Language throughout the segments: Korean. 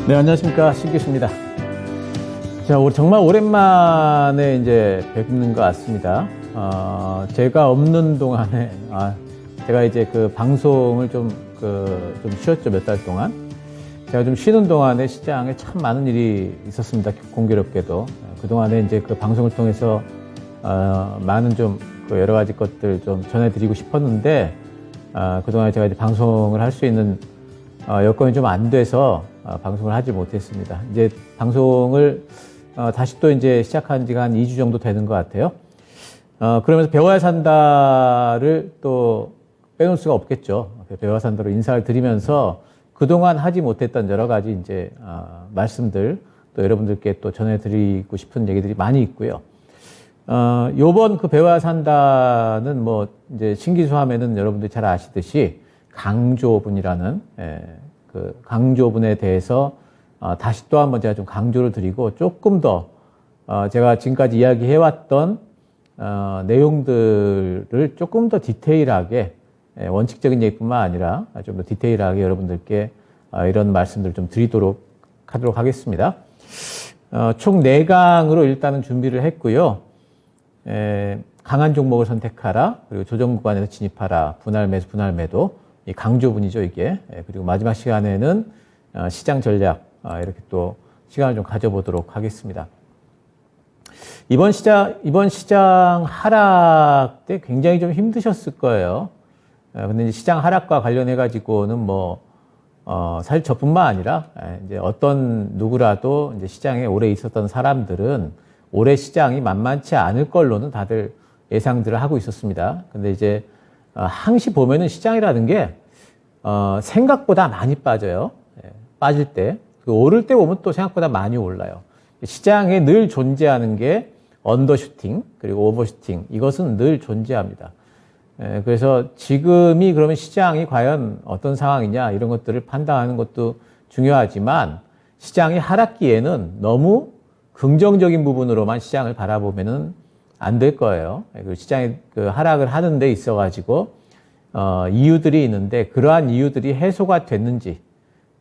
네, 안녕하십니까. 신기수입니다. 자, 우리 정말 오랜만에 이제 뵙는 것 같습니다. 제가 없는 동안에, 제가 이제 그 방송을 좀 쉬었죠. 몇 달 동안. 제가 좀 쉬는 동안에 시장에 참 많은 일이 있었습니다. 공교롭게도. 그동안에 이제 그 방송을 통해서, 많은 좀 그 여러 가지 것들 좀 전해드리고 싶었는데, 그동안에 제가 이제 방송을 할 수 있는, 여건이 좀 안 돼서, 방송을 하지 못했습니다. 이제 방송을 다시 또 이제 시작한 지가 한 2주 정도 되는 것 같아요. 그러면서 배워야 산다를 또 빼놓을 수가 없겠죠. 배워야 산다로 인사를 드리면서 그동안 하지 못했던 여러 가지 이제 말씀들 또 여러분들께 또 전해드리고 싶은 얘기들이 많이 있고요. 요번 그 배워야 산다는 뭐 이제 신기수 하면은 여러분들이 잘 아시듯이 강조분이라는 그 강조분에 대해서 다시 또 한번 제가 좀 강조를 드리고 조금 더 제가 지금까지 이야기해왔던 내용들을 조금 더 디테일하게 원칙적인 얘기뿐만 아니라 좀 더 디테일하게 여러분들께 이런 말씀들을 좀 드리도록 하도록 하겠습니다. 총 4강으로 일단은 준비를 했고요. 강한 종목을 선택하라, 그리고 조정 구간에서 진입하라, 분할 매수, 분할 매도, 이 강조분이죠, 이게. 그리고 마지막 시간에는 시장 전략, 이렇게 또 시간을 좀 가져보도록 하겠습니다. 이번 시장 하락 때 굉장히 좀 힘드셨을 거예요. 근데 이제 시장 하락과 관련해가지고는 사실 저뿐만 아니라, 이제 어떤 누구라도 이제 시장에 오래 있었던 사람들은 올해 시장이 만만치 않을 걸로는 다들 예상들을 하고 있었습니다. 근데 이제 항시 보면은 시장이라는 게 생각보다 많이 빠져요. 빠질 때. 오를 때 보면 또 생각보다 많이 올라요. 시장에 늘 존재하는 게 언더슈팅 그리고 오버슈팅, 이것은 늘 존재합니다. 그래서 지금이 그러면 시장이 과연 어떤 상황이냐 이런 것들을 판단하는 것도 중요하지만, 시장이 하락기에는 너무 긍정적인 부분으로만 시장을 바라보면은 안 될 거예요. 그 시장이 그 하락을 하는 데 있어가지고, 이유들이 있는데 그러한 이유들이 해소가 됐는지,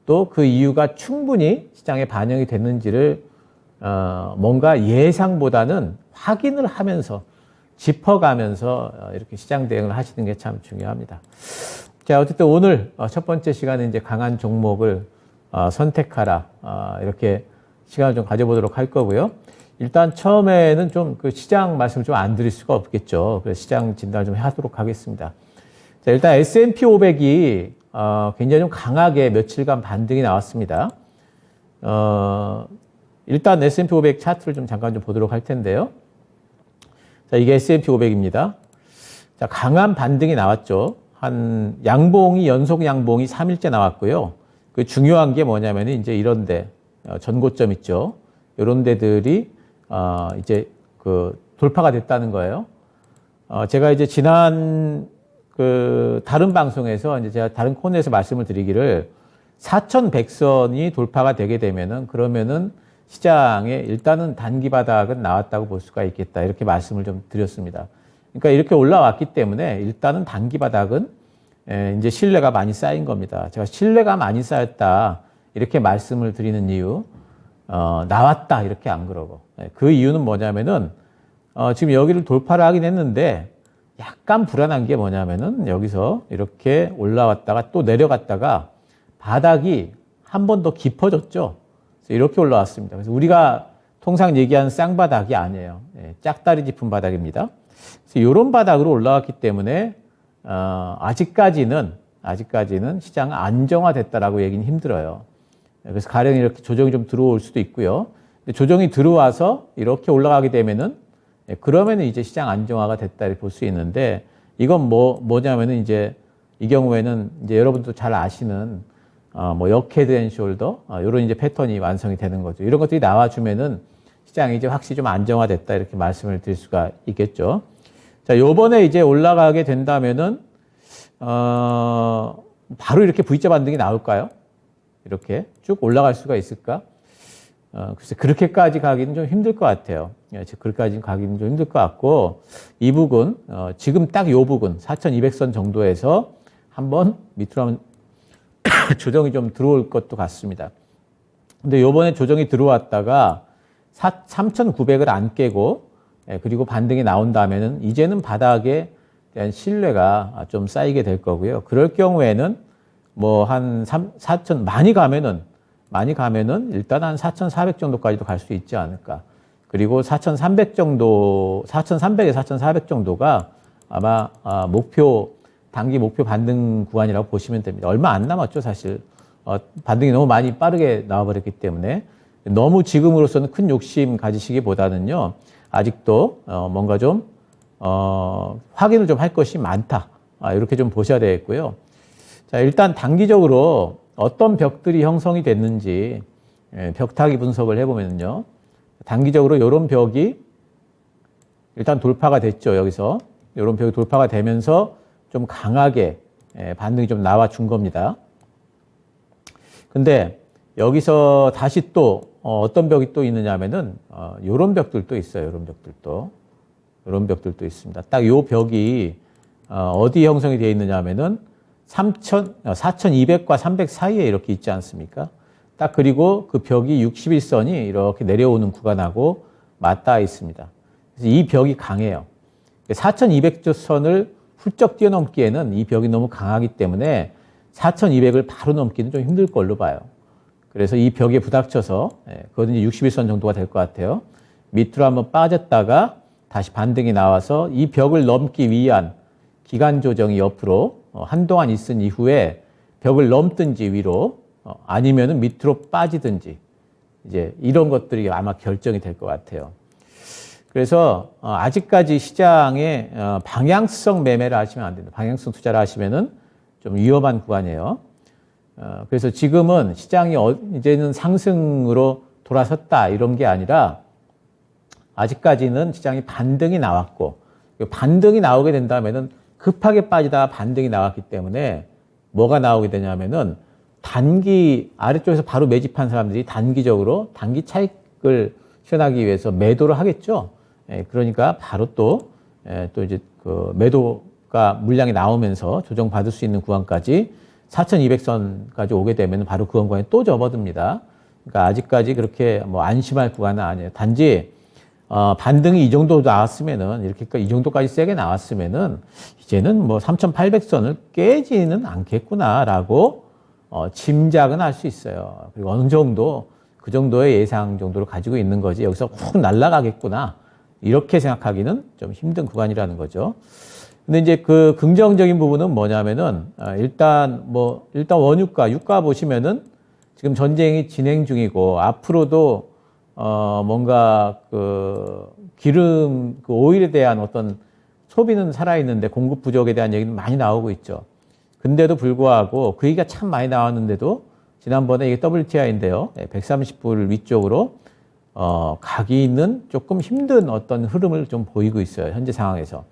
또 그 이유가 충분히 시장에 반영이 됐는지를, 뭔가 예상보다는 확인을 하면서, 짚어가면서, 이렇게 시장 대응을 하시는 게 참 중요합니다. 자, 어쨌든 오늘 첫 번째 시간에 이제 강한 종목을, 선택하라, 이렇게 시간을 좀 가져보도록 할 거고요. 일단 처음에는 좀 그 시장 말씀을 좀 안 드릴 수가 없겠죠. 그래서 시장 진단을 좀 하도록 하겠습니다. 자, 일단 S&P 500이 굉장히 좀 강하게 며칠간 반등이 나왔습니다. 일단 S&P 500 차트를 좀 잠깐 좀 보도록 할 텐데요. 자, 이게 S&P 500입니다. 자, 강한 반등이 나왔죠. 양봉이, 연속 양봉이 3일째 나왔고요. 그 중요한 게 뭐냐면 이제 이런데, 전고점 있죠. 이런 데들이 이제 그 돌파가 됐다는 거예요. 제가 이제 지난 그 다른 방송에서 이제 제가 다른 코너에서 말씀을 드리기를, 4,100선이 돌파가 되게 되면은 그러면은 시장에 일단은 단기 바닥은 나왔다고 볼 수가 있겠다, 이렇게 말씀을 좀 드렸습니다. 그러니까 이렇게 올라왔기 때문에 일단은 단기 바닥은 이제 신뢰가 많이 쌓인 겁니다. 제가 신뢰가 많이 쌓였다 이렇게 말씀을 드리는 이유, 나왔다 이렇게 안 그러고, 그 이유는 뭐냐면은 지금 여기를 돌파를 하긴 했는데 약간 불안한 게 뭐냐면은 여기서 이렇게 올라왔다가 또 내려갔다가 바닥이 한 번 더 깊어졌죠. 그래서 이렇게 올라왔습니다. 그래서 우리가 통상 얘기하는 쌍바닥이 아니에요. 짝다리 짚은 바닥입니다. 그래서 이런 바닥으로 올라왔기 때문에 아직까지는 시장 안정화됐다라고 얘기는 힘들어요. 그래서 가령 이렇게 조정이 좀 들어올 수도 있고요. 근데 조정이 들어와서 이렇게 올라가게 되면은, 그러면은 이제 시장 안정화가 됐다 이렇게 볼 수 있는데, 이건 뭐냐면은 이제 이 경우에는 이제 여러분도 잘 아시는 역 헤드 앤 숄더, 이런 이제 패턴이 완성이 되는 거죠. 이런 것들이 나와주면은 시장이 이제 확실히 좀 안정화됐다 이렇게 말씀을 드릴 수가 있겠죠. 자, 요번에 이제 올라가게 된다면은, 바로 이렇게 V자 반등이 나올까요? 이렇게 쭉 올라갈 수가 있을까? 글쎄, 그렇게까지 가기는 좀 힘들 것 같아요. 그렇게까지 가기는 좀 힘들 것 같고, 이 부분, 지금 딱 요 부분, 4,200선 정도에서 한번 밑으로 한번 조정이 좀 들어올 것도 같습니다. 근데 요번에 조정이 들어왔다가 3,900을 안 깨고 그리고 반등이 나온 다음에는 이제는 바닥에 대한 신뢰가 좀 쌓이게 될 거고요. 그럴 경우에는 뭐 한 4,000 많이 가면은 일단 한 4,400 정도까지도 갈 수 있지 않을까. 그리고 4,300 정도, 4,300에서 4,400 정도가 아마 단기 목표 반등 구간이라고 보시면 됩니다. 얼마 안 남았죠, 사실. 반등이 너무 많이 빠르게 나와버렸기 때문에 너무 지금으로서는 큰 욕심 가지시기보다는요, 아직도 뭔가 좀 확인을 좀 할 것이 많다. 이렇게 좀 보셔야 되겠고요. 자, 일단 단기적으로 어떤 벽들이 형성이 됐는지 벽타기 분석을 해보면요, 단기적으로 이런 벽이 일단 돌파가 됐죠. 여기서 이런 벽이 돌파가 되면서 좀 강하게 반등이 좀 나와준 겁니다. 근데 여기서 다시 또 어떤 벽이 또 있느냐 하면은 이런 벽들도 있어요. 이런 벽들도 있습니다. 딱 이 벽이 어디 형성이 되어 있느냐 하면은 4,200과 300 사이에 이렇게 있지 않습니까? 딱 그리고 그 벽이 61선이 이렇게 내려오는 구간하고 맞닿아 있습니다. 그래서 이 벽이 강해요. 4,200선을 훌쩍 뛰어넘기에는 이 벽이 너무 강하기 때문에 4,200을 바로 넘기는 좀 힘들 걸로 봐요. 그래서 이 벽에 부닥쳐서 그거는 이제 61선 정도가 될 것 같아요. 밑으로 한번 빠졌다가 다시 반등이 나와서 이 벽을 넘기 위한 기간 조정이 옆으로 한동안 있은 이후에 벽을 넘든지 위로 아니면은 밑으로 빠지든지 이제 이런 것들이 아마 결정이 될 것 같아요. 그래서 아직까지 시장에 방향성 매매를 하시면 안 됩니다. 방향성 투자를 하시면은 좀 위험한 구간이에요. 그래서 지금은 시장이 이제는 상승으로 돌아섰다 이런 게 아니라 아직까지는 시장이 반등이 나왔고 반등이 나오게 된다면은 급하게 빠지다가 반등이 나왔기 때문에 뭐가 나오게 되냐면은 단기 아래쪽에서 바로 매집한 사람들이 단기적으로 단기 차익을 실현하기 위해서 매도를 하겠죠. 그러니까 바로 또 이제 그 매도가 물량이 나오면서 조정받을 수 있는 구간까지 4,200선까지 오게 되면 바로 그 구간에 또 접어듭니다. 그러니까 아직까지 그렇게 뭐 안심할 구간은 아니에요. 단지 반등이 이 정도 나왔으면은 이렇게 이 정도까지 세게 나왔으면은 이제는 뭐 3,800선을 깨지는 않겠구나라고 짐작은 할 수 있어요. 그리고 어느 정도 그 정도의 예상 정도를 가지고 있는 거지 여기서 훅 날아가겠구나 이렇게 생각하기는 좀 힘든 구간이라는 거죠. 근데 이제 그 긍정적인 부분은 뭐냐면은 일단 원유가, 유가 보시면은 지금 전쟁이 진행 중이고 앞으로도 뭔가 그 기름, 그 오일에 대한 어떤 소비는 살아있는데 공급 부족에 대한 얘기는 많이 나오고 있죠. 근데도 불구하고 그 얘기가 참 많이 나왔는데도 지난번에 이게 WTI인데요. 130불 위쪽으로 가기는 조금 힘든 어떤 흐름을 좀 보이고 있어요. 현재 상황에서.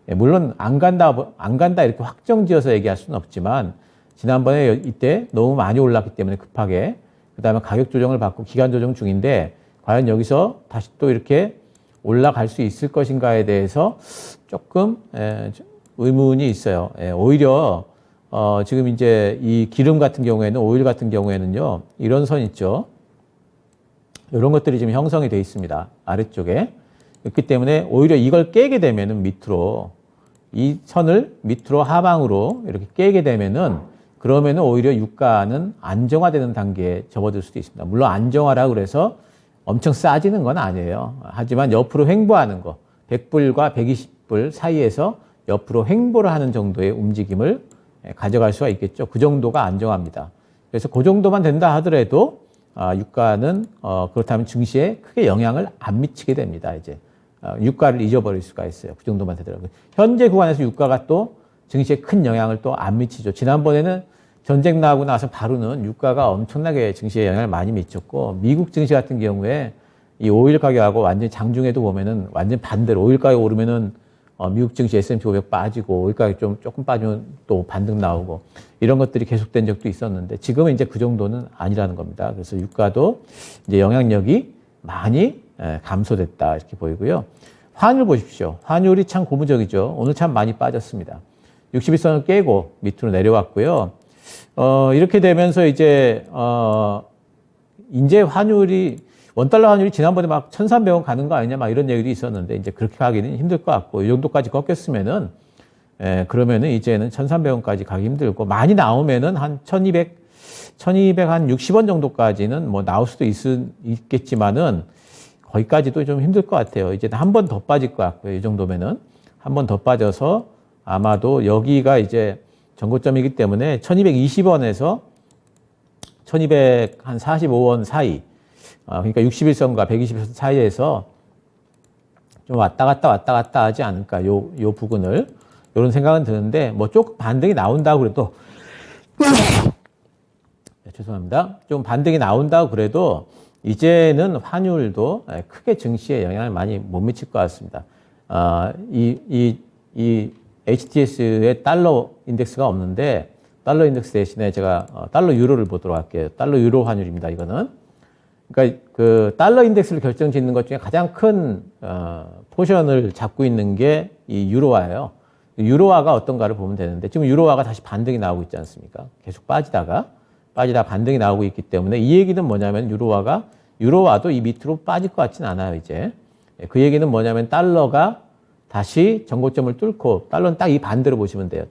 물론 안 간다 이렇게 확정지어서 얘기할 수는 없지만 지난번에 이때 너무 많이 올랐기 때문에 급하게 그다음에 가격 조정을 받고 기간 조정 중인데 과연 여기서 다시 또 이렇게 올라갈 수 있을 것인가에 대해서 조금 의문이 있어요. 오히려 지금 이제 이 기름 같은 경우에는 오일 같은 경우에는요 이런 선 있죠. 이런 것들이 지금 형성이 되어 있습니다. 아래쪽에. 그렇기 때문에 오히려 이걸 깨게 되면은 밑으로 이 선을 밑으로 하방으로 이렇게 깨게 되면은 그러면은 오히려 유가는 안정화되는 단계에 접어들 수도 있습니다. 물론 안정화라 그래서 엄청 싸지는 건 아니에요. 하지만 옆으로 횡보하는 거 100불과 120불 사이에서 옆으로 횡보를 하는 정도의 움직임을 가져갈 수가 있겠죠. 그 정도가 안정합니다. 그래서 그 정도만 된다 하더라도 유가는 그렇다면 증시에 크게 영향을 안 미치게 됩니다. 이제 유가를 잊어버릴 수가 있어요. 그 정도만 되더라고요. 현재 구간에서 유가가 또 증시에 큰 영향을 또 안 미치죠. 지난번에는 전쟁 나고 나서 바로는 유가가 엄청나게 증시에 영향을 많이 미쳤고 미국 증시 같은 경우에 이 오일 가격하고 완전 장중에도 보면은 완전 반대로 오일 가격 오르면은 미국 증시 S&P 500 빠지고 오일 가격 조금 빠지면 또 반등 나오고 이런 것들이 계속된 적도 있었는데 지금은 이제 그 정도는 아니라는 겁니다. 그래서 유가도 이제 영향력이 많이 감소됐다 이렇게 보이고요. 환율 보십시오. 환율이 참 고무적이죠. 오늘 참 많이 빠졌습니다. 61선을 깨고 밑으로 내려왔고요. 이렇게 되면서 이제 이제 환율이 원달러 환율이 지난번에 막 1,300원 가는 거 아니냐 막 이런 얘기도 있었는데 이제 그렇게 가기는 힘들 것 같고 이 정도까지 꺾였으면은 그러면은 이제는 1,300원까지 가기 힘들고 많이 나오면은 한 1,260원 정도까지는 뭐 나올 수도 있겠지만은 거기까지도 좀 힘들 것 같아요. 이제 한 번 더 빠질 것 같고요. 이 정도면은 한 번 더 빠져서 아마도 여기가 이제 전고점이기 때문에 1,220원에서 1,245원 사이, 그러니까 61선과 120선 사이에서 좀 왔다 갔다 하지 않을까, 요 부근을. 이런 생각은 드는데, 뭐 조금 반등이 나온다고 그래도, 죄송합니다. 좀 반등이 나온다고 그래도, 이제는 환율도 크게 증시에 영향을 많이 못 미칠 것 같습니다. 이 HTS의 달러 인덱스가 없는데, 달러 인덱스 대신에 제가 달러 유로를 보도록 할게요. 달러 유로 환율입니다, 이거는. 그러니까 그 달러 인덱스를 결정짓는 것 중에 가장 큰 포션을 잡고 있는 게 이 유로화예요. 유로화가 어떤가를 보면 되는데 지금 유로화가 다시 반등이 나오고 있지 않습니까? 계속 빠지다가 반등이 나오고 있기 때문에 이 얘기는 뭐냐면 유로화도 이 밑으로 빠질 것 같지는 않아요, 이제. 그 얘기는 뭐냐면 달러가 다시 전고점을 뚫고 달러는 딱 이 반대로 보시면 돼요.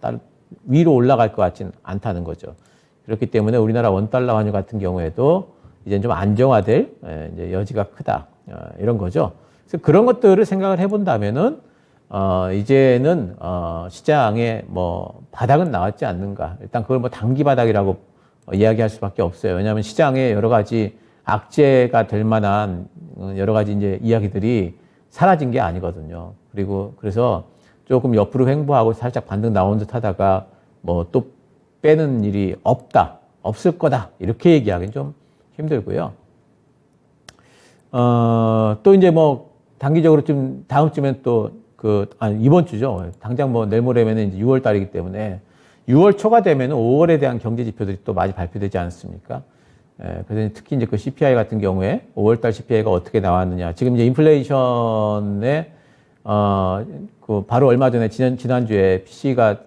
위로 올라갈 것 같지는 않다는 거죠. 그렇기 때문에 우리나라 원달러 환율 같은 경우에도 이제 좀 안정화될 이제 여지가 크다. 이런 거죠. 그래서 그런 것들을 생각을 해본다면은 이제는 시장에 뭐 바닥은 나왔지 않는가. 일단 그걸 뭐 단기 바닥이라고 이야기할 수밖에 없어요. 왜냐하면 시장에 여러 가지 악재가 될 만한 여러 가지 이제 이야기들이 사라진 게 아니거든요. 그래서 조금 옆으로 횡보하고 살짝 반등 나온 듯 하다가 뭐 또 빼는 일이 없을 거다. 이렇게 얘기하기는 좀 힘들고요. 또 이제 뭐 단기적으로 좀 다음 주면 이번 주죠. 당장 뭐 내일 모레면은 이제 6월 달이기 때문에 6월 초가 되면은 5월에 대한 경제 지표들이 또 많이 발표되지 않습니까? 그래서 특히 이제 그 CPI 같은 경우에 5월 달 CPI가 어떻게 나왔느냐. 지금 이제 인플레이션에 바로 얼마 전에 지난주에 PC가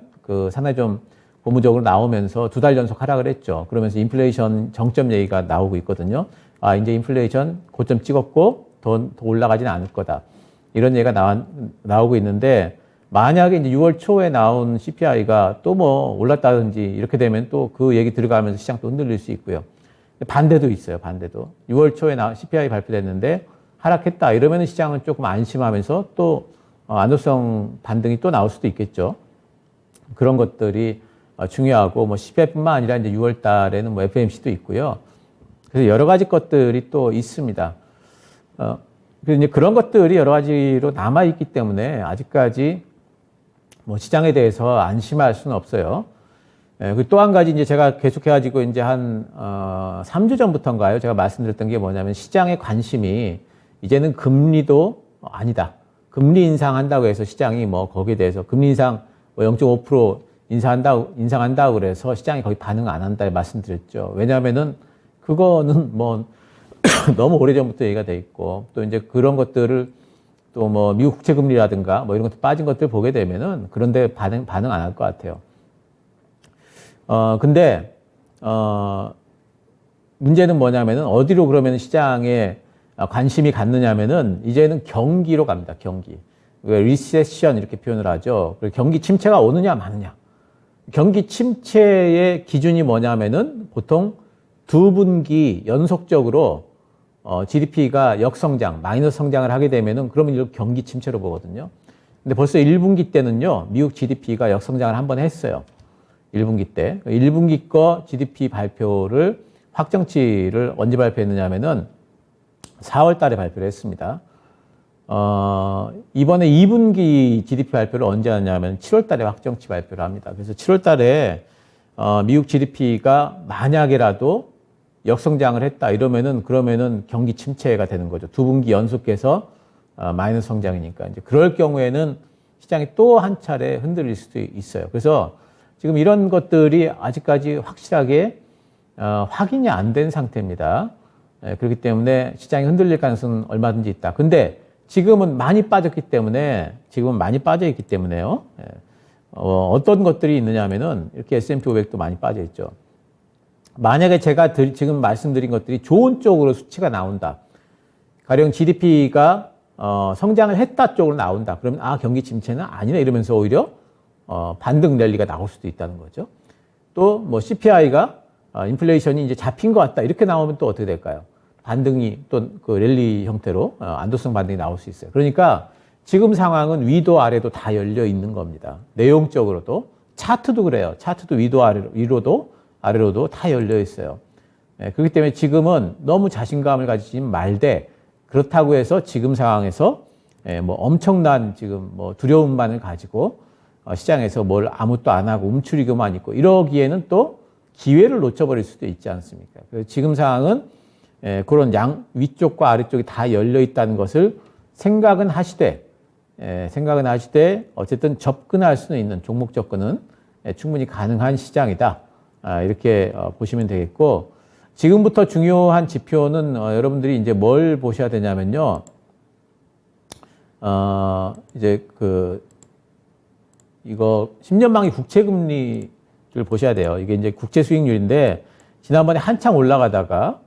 상당히 좀 고무적으로 나오면서 2달 연속 하락을 했죠. 그러면서 인플레이션 정점 얘기가 나오고 있거든요. 이제 인플레이션 고점 찍었고 더 올라가지는 않을 거다. 이런 얘기가 나오고 있는데 만약에 이제 6월 초에 나온 CPI가 또 뭐 올랐다든지 이렇게 되면 또 그 얘기 들어가면서 시장 또 흔들릴 수 있고요. 반대도 있어요. 반대도. 6월 초에 CPI 발표됐는데 하락했다. 이러면 시장은 조금 안심하면서 또 안도성 반등이 또 나올 수도 있겠죠. 그런 것들이 중요하고 뭐 CPI뿐만 아니라 이제 6월 달에는 뭐 FOMC도 있고요. 그래서 여러 가지 것들이 또 있습니다. 그래서 이제 그런 것들이 여러 가지로 남아 있기 때문에 아직까지 뭐 시장에 대해서 안심할 수는 없어요. 또 한 가지 이제 제가 계속해가지고 이제 한 3주 전부터인가요? 제가 말씀드렸던 게 뭐냐면 시장의 관심이 이제는 금리도 아니다. 금리 인상한다고 해서 시장이 뭐 거기에 대해서 금리 인상 뭐 0.5% 인상한다고 그래서 시장이 거의 반응 안 한다 말씀드렸죠. 왜냐하면은 그거는 뭐 너무 오래전부터 얘기가 돼 있고 또 이제 그런 것들을 또 뭐 미국 국채 금리라든가 뭐 이런 것들 빠진 것들 보게 되면은 그런데 반응 안 할 것 같아요. 근데 문제는 뭐냐면은 어디로 그러면 시장에 관심이 갔느냐면은 이제는 경기로 갑니다. 경기. 리세션 이렇게 표현을 하죠. 경기 침체가 오느냐 마느냐. 경기 침체의 기준이 뭐냐면은 보통 2분기 연속적으로 GDP가 역성장, 마이너스 성장을 하게 되면은 그러면 이걸 경기 침체로 보거든요. 근데 벌써 1분기 때는요, 미국 GDP가 역성장을 한번 했어요. 1분기 때. 1분기 거 GDP 발표를, 확정치를 언제 발표했느냐면은 4월 달에 발표를 했습니다. 이번에 2분기 GDP 발표를 언제 하냐면 7월 달에 확정치 발표를 합니다. 그래서 7월 달에 미국 GDP가 만약에라도 역성장을 했다 그러면은 경기 침체가 되는 거죠. 2분기 연속해서 마이너스 성장이니까. 이제 그럴 경우에는 시장이 또 한 차례 흔들릴 수도 있어요. 그래서 지금 이런 것들이 아직까지 확실하게 확인이 안 된 상태입니다. 그렇기 때문에 시장이 흔들릴 가능성은 얼마든지 있다. 근데 지금은 많이 빠져 있기 때문에요. 어떤 것들이 있느냐 하면은 이렇게 S&P 500도 많이 빠져 있죠. 만약에 제가 지금 말씀드린 것들이 좋은 쪽으로 수치가 나온다. 가령 GDP가 성장을 했다 쪽으로 나온다. 그러면 경기 침체는 아니네 이러면서 오히려 반등 랠리가 나올 수도 있다는 거죠. 또 뭐 CPI가 인플레이션이 이제 잡힌 것 같다. 이렇게 나오면 또 어떻게 될까요? 반등이 또 그 랠리 형태로 안도성 반등이 나올 수 있어요. 그러니까 지금 상황은 위도 아래도 다 열려 있는 겁니다. 내용적으로도 차트도 그래요. 차트도 위도 아래로, 위로도 아래로도 다 열려 있어요. 그렇기 때문에 지금은 너무 자신감을 가지지 말되 그렇다고 해서 지금 상황에서 뭐 엄청난 지금 뭐 두려움만을 가지고 시장에서 뭘 아무것도 안 하고 움츠리고만 있고 이러기에는 또 기회를 놓쳐버릴 수도 있지 않습니까? 지금 상황은 그런 위쪽과 아래쪽이 다 열려 있다는 것을 생각은 하시되 어쨌든 접근할 수는 있는 종목 접근은 충분히 가능한 시장이다. 이렇게 보시면 되겠고 지금부터 중요한 지표는 여러분들이 이제 뭘 보셔야 되냐면요. 이제 이거 10년 만기 국채 금리를 보셔야 돼요. 이게 이제 국채 수익률인데 지난번에 한창 올라가다가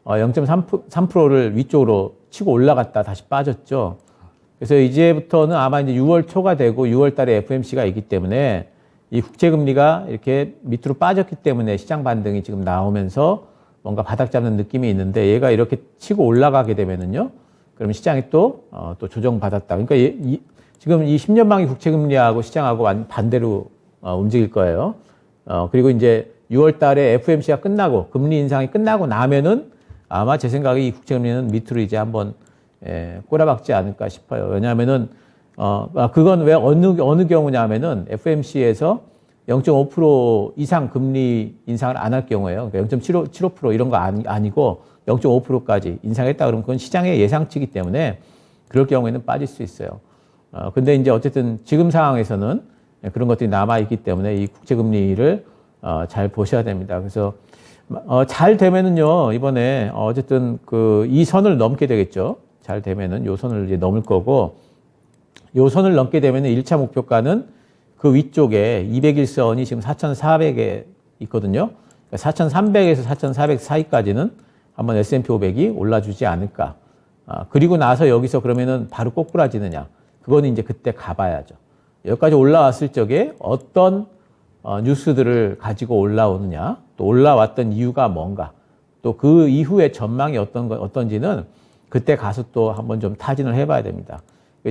0.3%를 위쪽으로 치고 올라갔다 다시 빠졌죠. 그래서 이제부터는 아마 이제 6월 초가 되고 6월 달에 FOMC가 있기 때문에 이 국채 금리가 이렇게 밑으로 빠졌기 때문에 시장 반등이 지금 나오면서 뭔가 바닥 잡는 느낌이 있는데 얘가 이렇게 치고 올라가게 되면은요. 그러면 시장이 또 조정받았다. 그러니까 지금 이 10년 만기 국채 금리하고 시장하고 반대로 움직일 거예요. 그리고 이제 6월 달에 FOMC가 끝나고 금리 인상이 끝나고 나면은 아마 제 생각에 이 국채 금리는 밑으로 이제 한번 꼬라박지 않을까 싶어요. 왜냐하면은 그건 왜 어느 경우냐면은 FOMC에서 0.5% 이상 금리 인상을 안 할 경우에요. 그러니까 0.75% 이런 거 아니고 0.5%까지 인상했다 그러면 그건 시장의 예상치이기 때문에 그럴 경우에는 빠질 수 있어요. 근데 이제 어쨌든 지금 상황에서는 그런 것들이 남아있기 때문에 이 국채금리를 잘 보셔야 됩니다. 그래서 잘 되면은요, 이번에 어쨌든 이 선을 넘게 되겠죠. 잘 되면은 요 선을 이제 넘을 거고, 요 선을 넘게 되면은 1차 목표가는 그 위쪽에 201선이 지금 4,400에 있거든요. 그러니까 4,300에서 4,400 사이까지는 한번 S&P 500이 올라주지 않을까. 그리고 나서 여기서 그러면은 바로 꼬꾸라지느냐. 그거는 이제 그때 가봐야죠. 여기까지 올라왔을 적에 어떤 뉴스들을 가지고 올라오느냐, 또 올라왔던 이유가 뭔가, 또 그 이후의 전망이 어떤지는 그때 가서 또 한번 좀 타진을 해봐야 됩니다.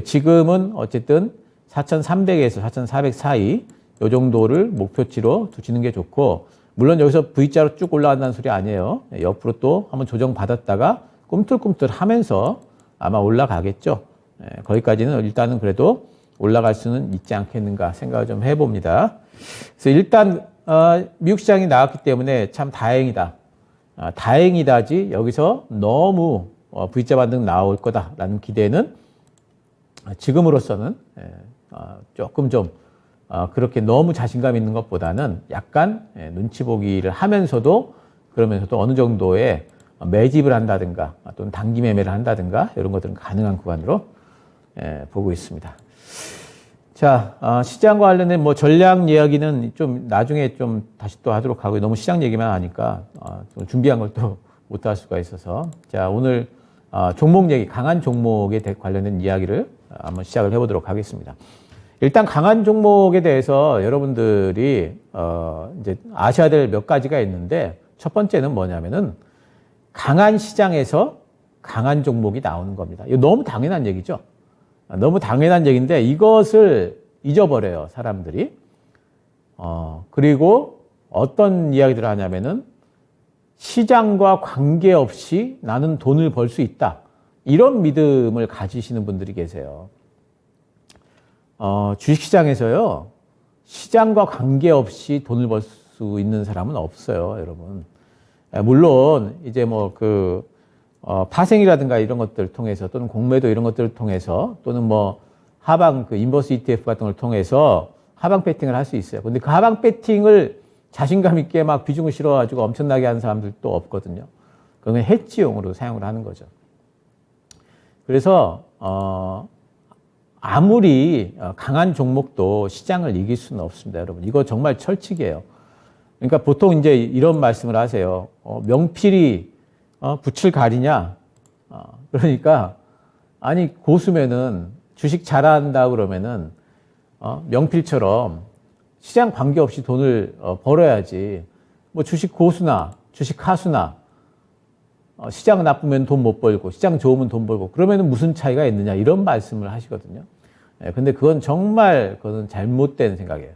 지금은 어쨌든 4,300에서 4,400 사이 요 정도를 목표치로 두시는 게 좋고, 물론 여기서 V자로 쭉 올라간다는 소리 아니에요. 옆으로 또 한번 조정받았다가 꿈틀꿈틀 하면서 아마 올라가겠죠. 거기까지는 일단은 그래도 올라갈 수는 있지 않겠는가 생각을 좀 해봅니다. 그래서 일단 미국 시장이 나왔기 때문에 참 다행이다. 다행이다지 여기서 너무 V자 반등 나올 거다라는 기대는 지금으로서는 조금 좀 그렇게 너무 자신감 있는 것보다는 약간 눈치 보기를 하면서도 그러면서도 어느 정도의 매집을 한다든가 또는 단기 매매를 한다든가 이런 것들은 가능한 구간으로 보고 있습니다. 자, 시장과 관련된 뭐 전략 이야기는 좀 나중에 좀 다시 또 하도록 하고 너무 시장 얘기만 하니까 좀 준비한 걸 또 못할 수가 있어서 자, 오늘 종목 얘기, 강한 종목에 관련된 이야기를 한번 시작을 해보도록 하겠습니다. 일단 강한 종목에 대해서 여러분들이 이제 아셔야 될 몇 가지가 있는데 첫 번째는 뭐냐면은 강한 시장에서 강한 종목이 나오는 겁니다. 이거 너무 당연한 얘기죠. 너무 당연한 얘기인데 이것을 잊어버려요, 사람들이. 그리고 어떤 이야기들을 하냐면은 시장과 관계없이 나는 돈을 벌 수 있다. 이런 믿음을 가지시는 분들이 계세요. 주식시장에서요, 시장과 관계없이 돈을 벌 수 있는 사람은 없어요, 여러분. 물론, 이제 뭐 파생이라든가 이런 것들을 통해서 또는 공매도 이런 것들을 통해서 또는 뭐 하방 인버스 ETF 같은 걸 통해서 하방 배팅을 할 수 있어요. 근데 그 하방 배팅을 자신감 있게 막 비중을 실어가지고 엄청나게 하는 사람들도 없거든요. 그건 해지용으로 사용을 하는 거죠. 그래서 아무리 강한 종목도 시장을 이길 수는 없습니다, 여러분. 이거 정말 철칙이에요. 그러니까 보통 이제 이런 말씀을 하세요. 명필이 붓을 가리냐? 그러니까 아니 고수면은 주식 잘한다 그러면은 명필처럼 시장 관계없이 돈을 벌어야지. 뭐 주식 고수나 주식 하수나 시장 나쁘면 돈 못 벌고 시장 좋으면 돈 벌고 그러면은 무슨 차이가 있느냐 이런 말씀을 하시거든요. 근데 그건 정말 그건 잘못된 생각이에요.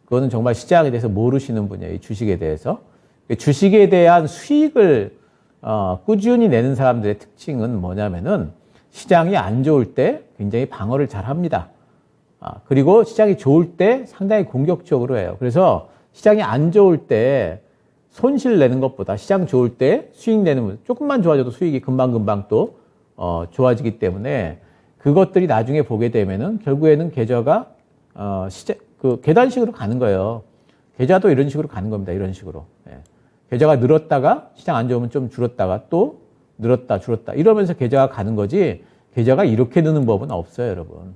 그거는 정말 시장에 대해서 모르시는 분이에요. 이 주식에 대해서. 주식에 대한 수익을 꾸준히 내는 사람들의 특징은 뭐냐면은 시장이 안 좋을 때 굉장히 방어를 잘 합니다. 그리고 시장이 좋을 때 상당히 공격적으로 해요. 그래서 시장이 안 좋을 때 손실 내는 것보다 시장 좋을 때 수익 내는 분, 조금만 좋아져도 수익이 금방금방 또 좋아지기 때문에 그것들이 나중에 보게 되면은 결국에는 계좌가 그 계단식으로 가는 거예요. 계좌도 이런 식으로 가는 겁니다. 이런 식으로. 계좌가 늘었다가 시장 안 좋으면 좀 줄었다가 또 늘었다 줄었다 이러면서 계좌가 가는 거지 계좌가 이렇게 느는 법은 없어요, 여러분.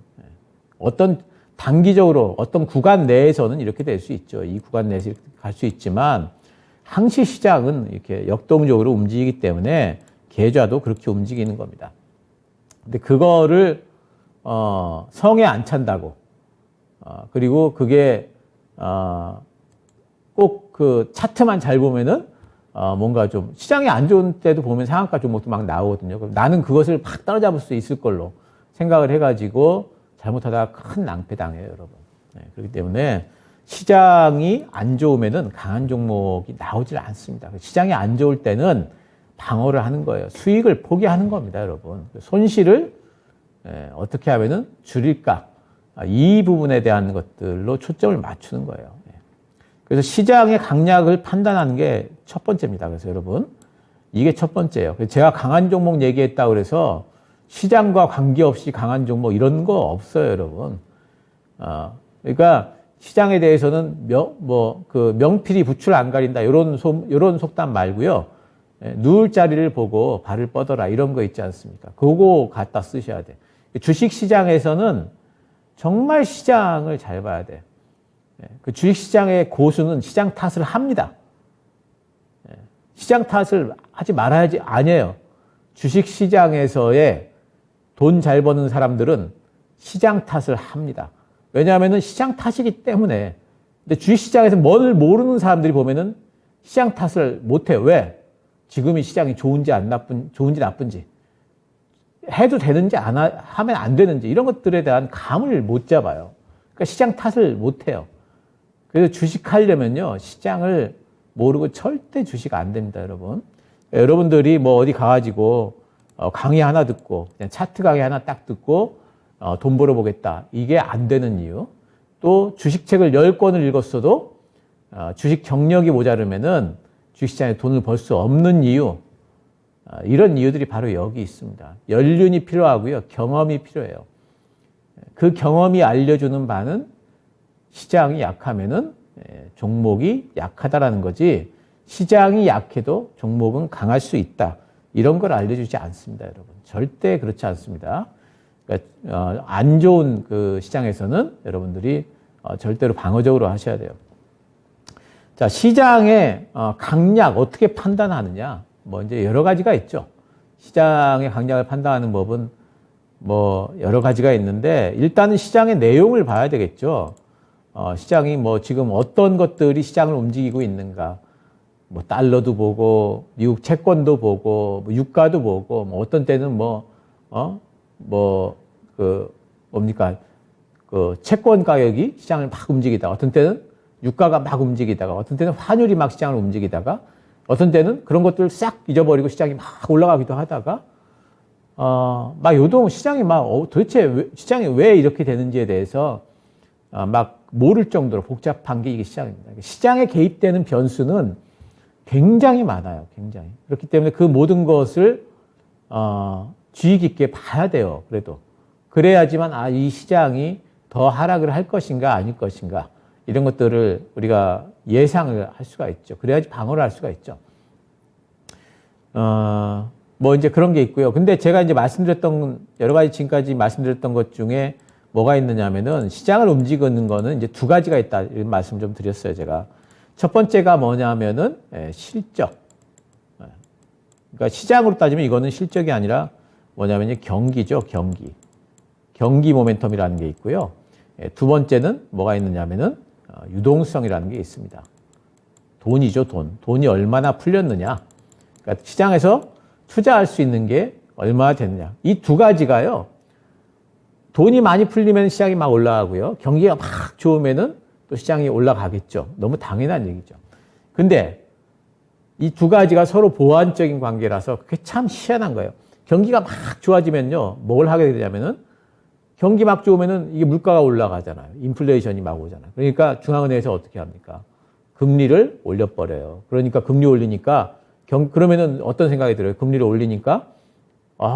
어떤 단기적으로 어떤 구간 내에서는 이렇게 될 수 있죠. 이 구간 내에서 이렇게 갈 수 있지만 항시 시장은 이렇게 역동적으로 움직이기 때문에 계좌도 그렇게 움직이는 겁니다. 근데 그거를 성에 안 찬다고 그리고 그게 꼭 그 차트만 잘 보면은 뭔가 좀 시장이 안 좋은 때도 보면 상한가 종목도 막 나오거든요. 그럼 나는 그것을 팍 따라잡을 수 있을 걸로 생각을 해가지고 잘못하다가 큰 낭패 당해요, 여러분. 그렇기 때문에 시장이 안 좋으면은 강한 종목이 나오질 않습니다. 시장이 안 좋을 때는 방어를 하는 거예요. 수익을 포기하는 겁니다, 여러분. 손실을 어떻게 하면은 줄일까? 이 부분에 대한 것들로 초점을 맞추는 거예요. 그래서 시장의 강약을 판단하는 게 첫 번째입니다. 그래서 여러분, 이게 첫 번째예요. 제가 강한 종목 얘기했다고 그래서 시장과 관계없이 강한 종목 이런 거 없어요, 여러분. 그러니까 시장에 대해서는 그 명필이 붓을 안 가린다 이런 속담 말고요. 누울 자리를 보고 발을 뻗어라 이런 거 있지 않습니까? 그거 갖다 쓰셔야 돼. 주식 시장에서는 정말 시장을 잘 봐야 돼. 그 주식 시장의 고수는 시장 탓을 합니다. 시장 탓을 하지 말아야지 아니에요. 주식 시장에서의 돈 잘 버는 사람들은 시장 탓을 합니다. 왜냐하면 시장 탓이기 때문에. 근데 주식시장에서 뭘 모르는 사람들이 보면은 시장 탓을 못해요. 왜? 지금이 시장이 좋은지 나쁜지, 해도 되는지 하면 안 되는지, 이런 것들에 대한 감을 못 잡아요. 그러니까 시장 탓을 못해요. 그래서 주식하려면요, 시장을 모르고 절대 주식 안 됩니다, 여러분. 여러분들이 뭐 어디 가가지고 강의 하나 듣고, 그냥 차트 강의 하나 딱 듣고, 돈 벌어보겠다. 이게 안 되는 이유. 또 주식책을 10권을 읽었어도 주식 경력이 모자르면은 주식시장에 돈을 벌 수 없는 이유. 이런 이유들이 바로 여기 있습니다. 연륜이 필요하고요. 경험이 필요해요. 그 경험이 알려주는 바는 시장이 약하면은 종목이 약하다라는 거지 시장이 약해도 종목은 강할 수 있다. 이런 걸 알려주지 않습니다, 여러분. 절대 그렇지 않습니다. 그러니까 안 좋은 그 시장에서는 여러분들이 절대로 방어적으로 하셔야 돼요. 자, 시장의 강약 어떻게 판단하느냐? 뭐 이제 여러 가지가 있죠. 시장의 강약을 판단하는 법은 뭐 여러 가지가 있는데 일단은 시장의 내용을 봐야 되겠죠. 시장이 뭐 지금 어떤 것들이 시장을 움직이고 있는가? 뭐 달러도 보고 미국 채권도 보고 뭐 유가도 보고 뭐 어떤 때는 그 채권 가격이 시장을 막 움직이다가 어떤 때는 유가가 막 움직이다가 어떤 때는 환율이 막 시장을 움직이다가 어떤 때는 그런 것들을 싹 잊어버리고 시장이 막 올라가기도 하다가 막 요동 시장이 도대체 시장이 왜 이렇게 되는지에 대해서 막 모를 정도로 복잡한 게 이게 시장입니다. 시장에 개입되는 변수는 굉장히 많아요. 굉장히. 그렇기 때문에 그 모든 것을 주의 깊게 봐야 돼요. 그래도. 그래야지만 이 시장이 더 하락을 할 것인가 아닐 것인가 이런 것들을 우리가 예상을 할 수가 있죠. 그래야지 방어를 할 수가 있죠. 뭐 이제 그런 게 있고요. 근데 제가 이제 여러 가지 지금까지 말씀드렸던 것 중에 뭐가 있느냐면은 시장을 움직이는 거는 이제 두 가지가 있다. 이런 말씀 좀 드렸어요, 제가. 첫 번째가 뭐냐면은 실적. 그러니까 시장으로 따지면 이거는 실적이 아니라 뭐냐면 경기죠, 경기. 경기 모멘텀이라는 게 있고요. 두 번째는 뭐가 있느냐면은 유동성이라는 게 있습니다. 돈이죠, 돈. 돈이 얼마나 풀렸느냐. 그러니까 시장에서 투자할 수 있는 게 얼마나 되느냐. 이 두 가지가요. 돈이 많이 풀리면 시장이 막 올라가고요. 경기가 막 좋으면은 또 시장이 올라가겠죠. 너무 당연한 얘기죠. 근데 이 두 가지가 서로 보완적인 관계라서 그게 참 희한한 거예요. 경기가 막 좋아지면요. 뭘 하게 되냐면은 경기 막 좋으면은 이게 물가가 올라가잖아요. 인플레이션이 막 오잖아요. 그러니까 중앙은행에서 어떻게 합니까? 금리를 올려버려요. 그러니까 금리 올리니까 그러면은 어떤 생각이 들어요? 금리를 올리니까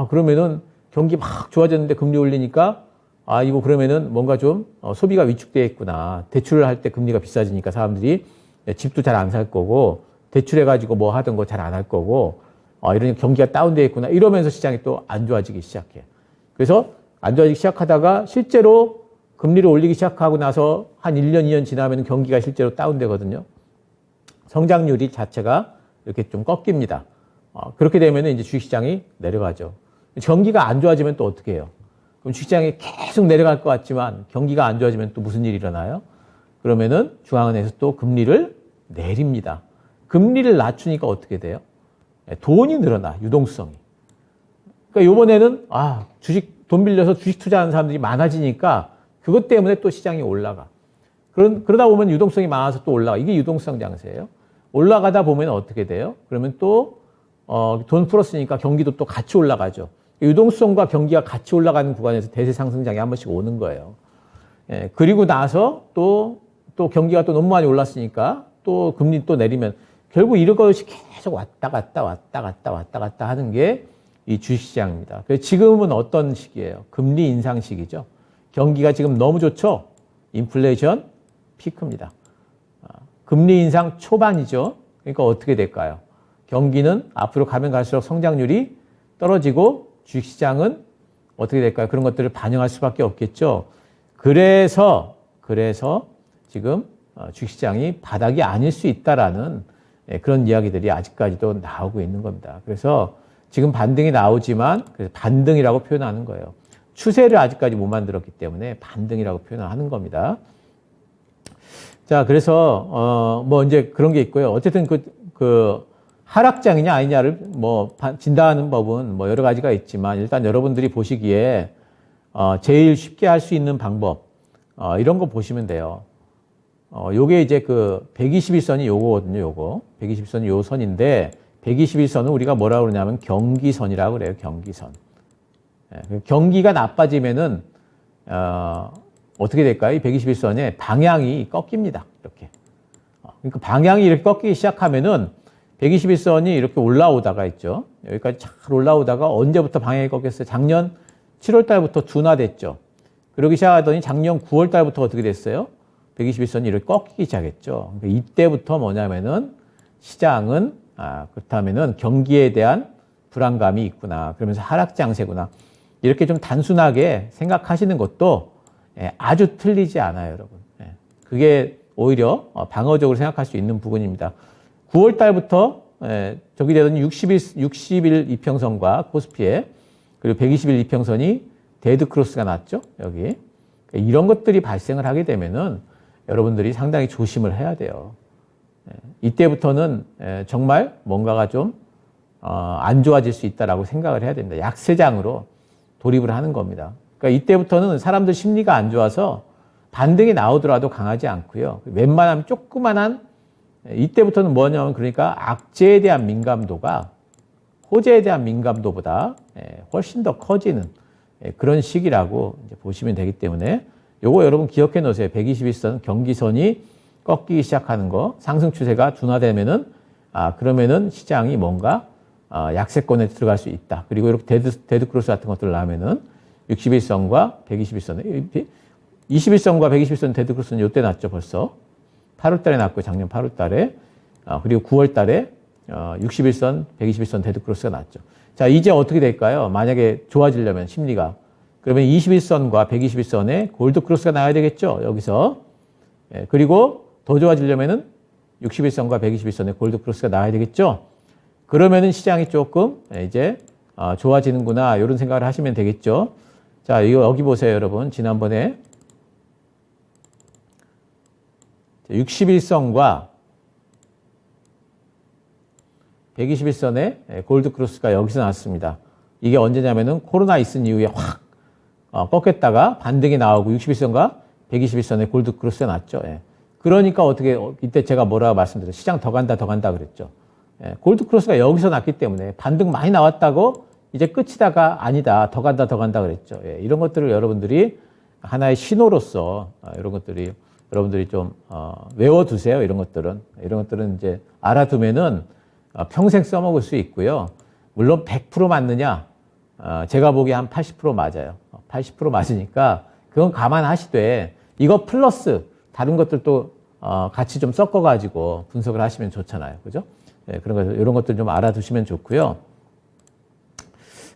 그러면은 경기 막 좋아졌는데 금리 올리니까 이거 그러면은 뭔가 좀 소비가 위축되어 있구나. 대출을 할 때 금리가 비싸지니까 사람들이 집도 잘 안 살 거고 대출해가지고 뭐 하던 거 잘 안 할 거고 이러니 경기가 다운되어 있구나. 이러면서 시장이 또 안 좋아지기 시작해. 그래서 안 좋아지기 시작하다가 실제로 금리를 올리기 시작하고 나서 한 1년, 2년 지나면 경기가 실제로 다운되거든요. 성장률이 자체가 이렇게 좀 꺾입니다. 그렇게 되면 이제 주식시장이 내려가죠. 경기가 안 좋아지면 또 어떻게 해요? 그럼 주식시장이 계속 내려갈 것 같지만 경기가 안 좋아지면 또 무슨 일이 일어나요? 그러면은 중앙은행에서 또 금리를 내립니다. 금리를 낮추니까 어떻게 돼요? 돈이 늘어나, 유동성이. 그러니까 이번에는 돈 빌려서 주식 투자하는 사람들이 많아지니까 그것 때문에 또 시장이 올라가. 그러다 보면 유동성이 많아서 또 올라가. 이게 유동성 장세예요. 올라가다 보면 어떻게 돼요? 그러면 또 돈 풀었으니까 경기도 또 같이 올라가죠. 유동성과 경기가 같이 올라가는 구간에서 대세 상승장이 한 번씩 오는 거예요. 그리고 나서 또 경기가 또 너무 많이 올랐으니까 또 금리 또 내리면 결국 이런 것이 계속 왔다 갔다 하는 게 이 주식시장입니다. 그래서 지금은 어떤 시기예요? 금리 인상 시기죠. 경기가 지금 너무 좋죠? 인플레이션 피크입니다. 금리 인상 초반이죠. 그러니까 어떻게 될까요? 경기는 앞으로 가면 갈수록 성장률이 떨어지고 주식시장은 어떻게 될까요? 그런 것들을 반영할 수밖에 없겠죠. 그래서 지금 주식시장이 바닥이 아닐 수 있다라는 그런 이야기들이 아직까지도 나오고 있는 겁니다. 그래서 지금 반등이 나오지만 반등이라고 표현하는 거예요. 추세를 아직까지 못 만들었기 때문에 반등이라고 표현하는 겁니다. 자, 그래서 뭐 이제 그런 게 있고요. 어쨌든 그 하락장이냐 아니냐를 뭐 진단하는 법은 뭐 여러 가지가 있지만 일단 여러분들이 보시기에 제일 쉽게 할 수 있는 방법 이런 거 보시면 돼요. 요게 이제 그 121선이 요거거든요. 요거 121선이 요 선인데 121선은 우리가 뭐라고 그러냐면 경기선이라고 그래요. 경기선. 경기가 나빠지면은 어떻게 될까요? 이 121선의 방향이 꺾입니다. 이렇게. 그러니까 방향이 이렇게 꺾이기 시작하면은 121선이 이렇게 올라오다가 있죠. 여기까지 잘 올라오다가 언제부터 방향이 꺾였어요? 작년 7월 달부터 둔화됐죠. 그러기 시작하더니 작년 9월 달부터 어떻게 됐어요? 121선이 이렇게 꺾이기 시작했죠. 그러니까 이때부터 뭐냐면은 시장은 그렇다면은 경기에 대한 불안감이 있구나. 그러면서 하락장세구나. 이렇게 좀 단순하게 생각하시는 것도 아주 틀리지 않아요, 여러분. 그게 오히려 방어적으로 생각할 수 있는 부분입니다. 9월 달부터 저기 되더니 60일 이평선과 코스피에 그리고 120일 이평선이 데드 크로스가 났죠, 여기. 이런 것들이 발생을 하게 되면은 여러분들이 상당히 조심을 해야 돼요. 이때부터는 정말 뭔가가 좀 안 좋아질 수 있다라고 생각을 해야 됩니다. 약세장으로 돌입을 하는 겁니다. 그러니까 이때부터는 사람들 심리가 안 좋아서 반등이 나오더라도 강하지 않고요. 웬만하면 조그만한 이때부터는 뭐냐면 그러니까 악재에 대한 민감도가 호재에 대한 민감도보다 훨씬 더 커지는 그런 시기라고 이제 보시면 되기 때문에 요거 여러분 기억해 놓으세요. 121선 경기선이 꺾이기 시작하는 거, 상승 추세가 둔화되면은 그러면은 시장이 뭔가 약세권에 들어갈 수 있다. 그리고 이렇게 데드 크로스 같은 것들 나오면은 61선과 121선, 21선과 121선 데드 크로스는 요때 났죠, 벌써. 8월 달에 났고 작년 8월 달에 그리고 9월 달에 61선, 121선 데드 크로스가 났죠. 자, 이제 어떻게 될까요? 만약에 좋아지려면 심리가 그러면 21선과 121선에 골드 크로스가 나와야 되겠죠, 여기서. 그리고 더 좋아지려면은 61선과 121선의 골드크로스가 나와야 되겠죠. 그러면은 시장이 조금 이제 좋아지는구나 이런 생각을 하시면 되겠죠. 자, 이거 여기 보세요, 여러분. 지난번에 61선과 121선의 골드크로스가 여기서 나왔습니다. 이게 언제냐면은 코로나 있은 이후에 확 꺾였다가 반등이 나오고 61선과 121선의 골드크로스가 났죠. 예. 그러니까 어떻게 이때 제가 뭐라고 말씀드렸어요. 시장 더 간다 그랬죠. 예. 골드크로스가 여기서 났기 때문에 반등 많이 나왔다고 이제 끝이다가 아니다. 더 간다 그랬죠. 예. 이런 것들을 여러분들이 하나의 신호로서 이런 것들이 여러분들이 좀 외워두세요. 이런 것들은 이제 알아두면은 평생 써먹을 수 있고요. 물론 100% 맞느냐? 제가 보기에 한 80% 맞아요. 80% 맞으니까 그건 감안하시되 이거 플러스 다른 것들도 같이 좀 섞어가지고 분석을 하시면 좋잖아요. 그죠? 네, 이런 것들 좀 알아두시면 좋고요.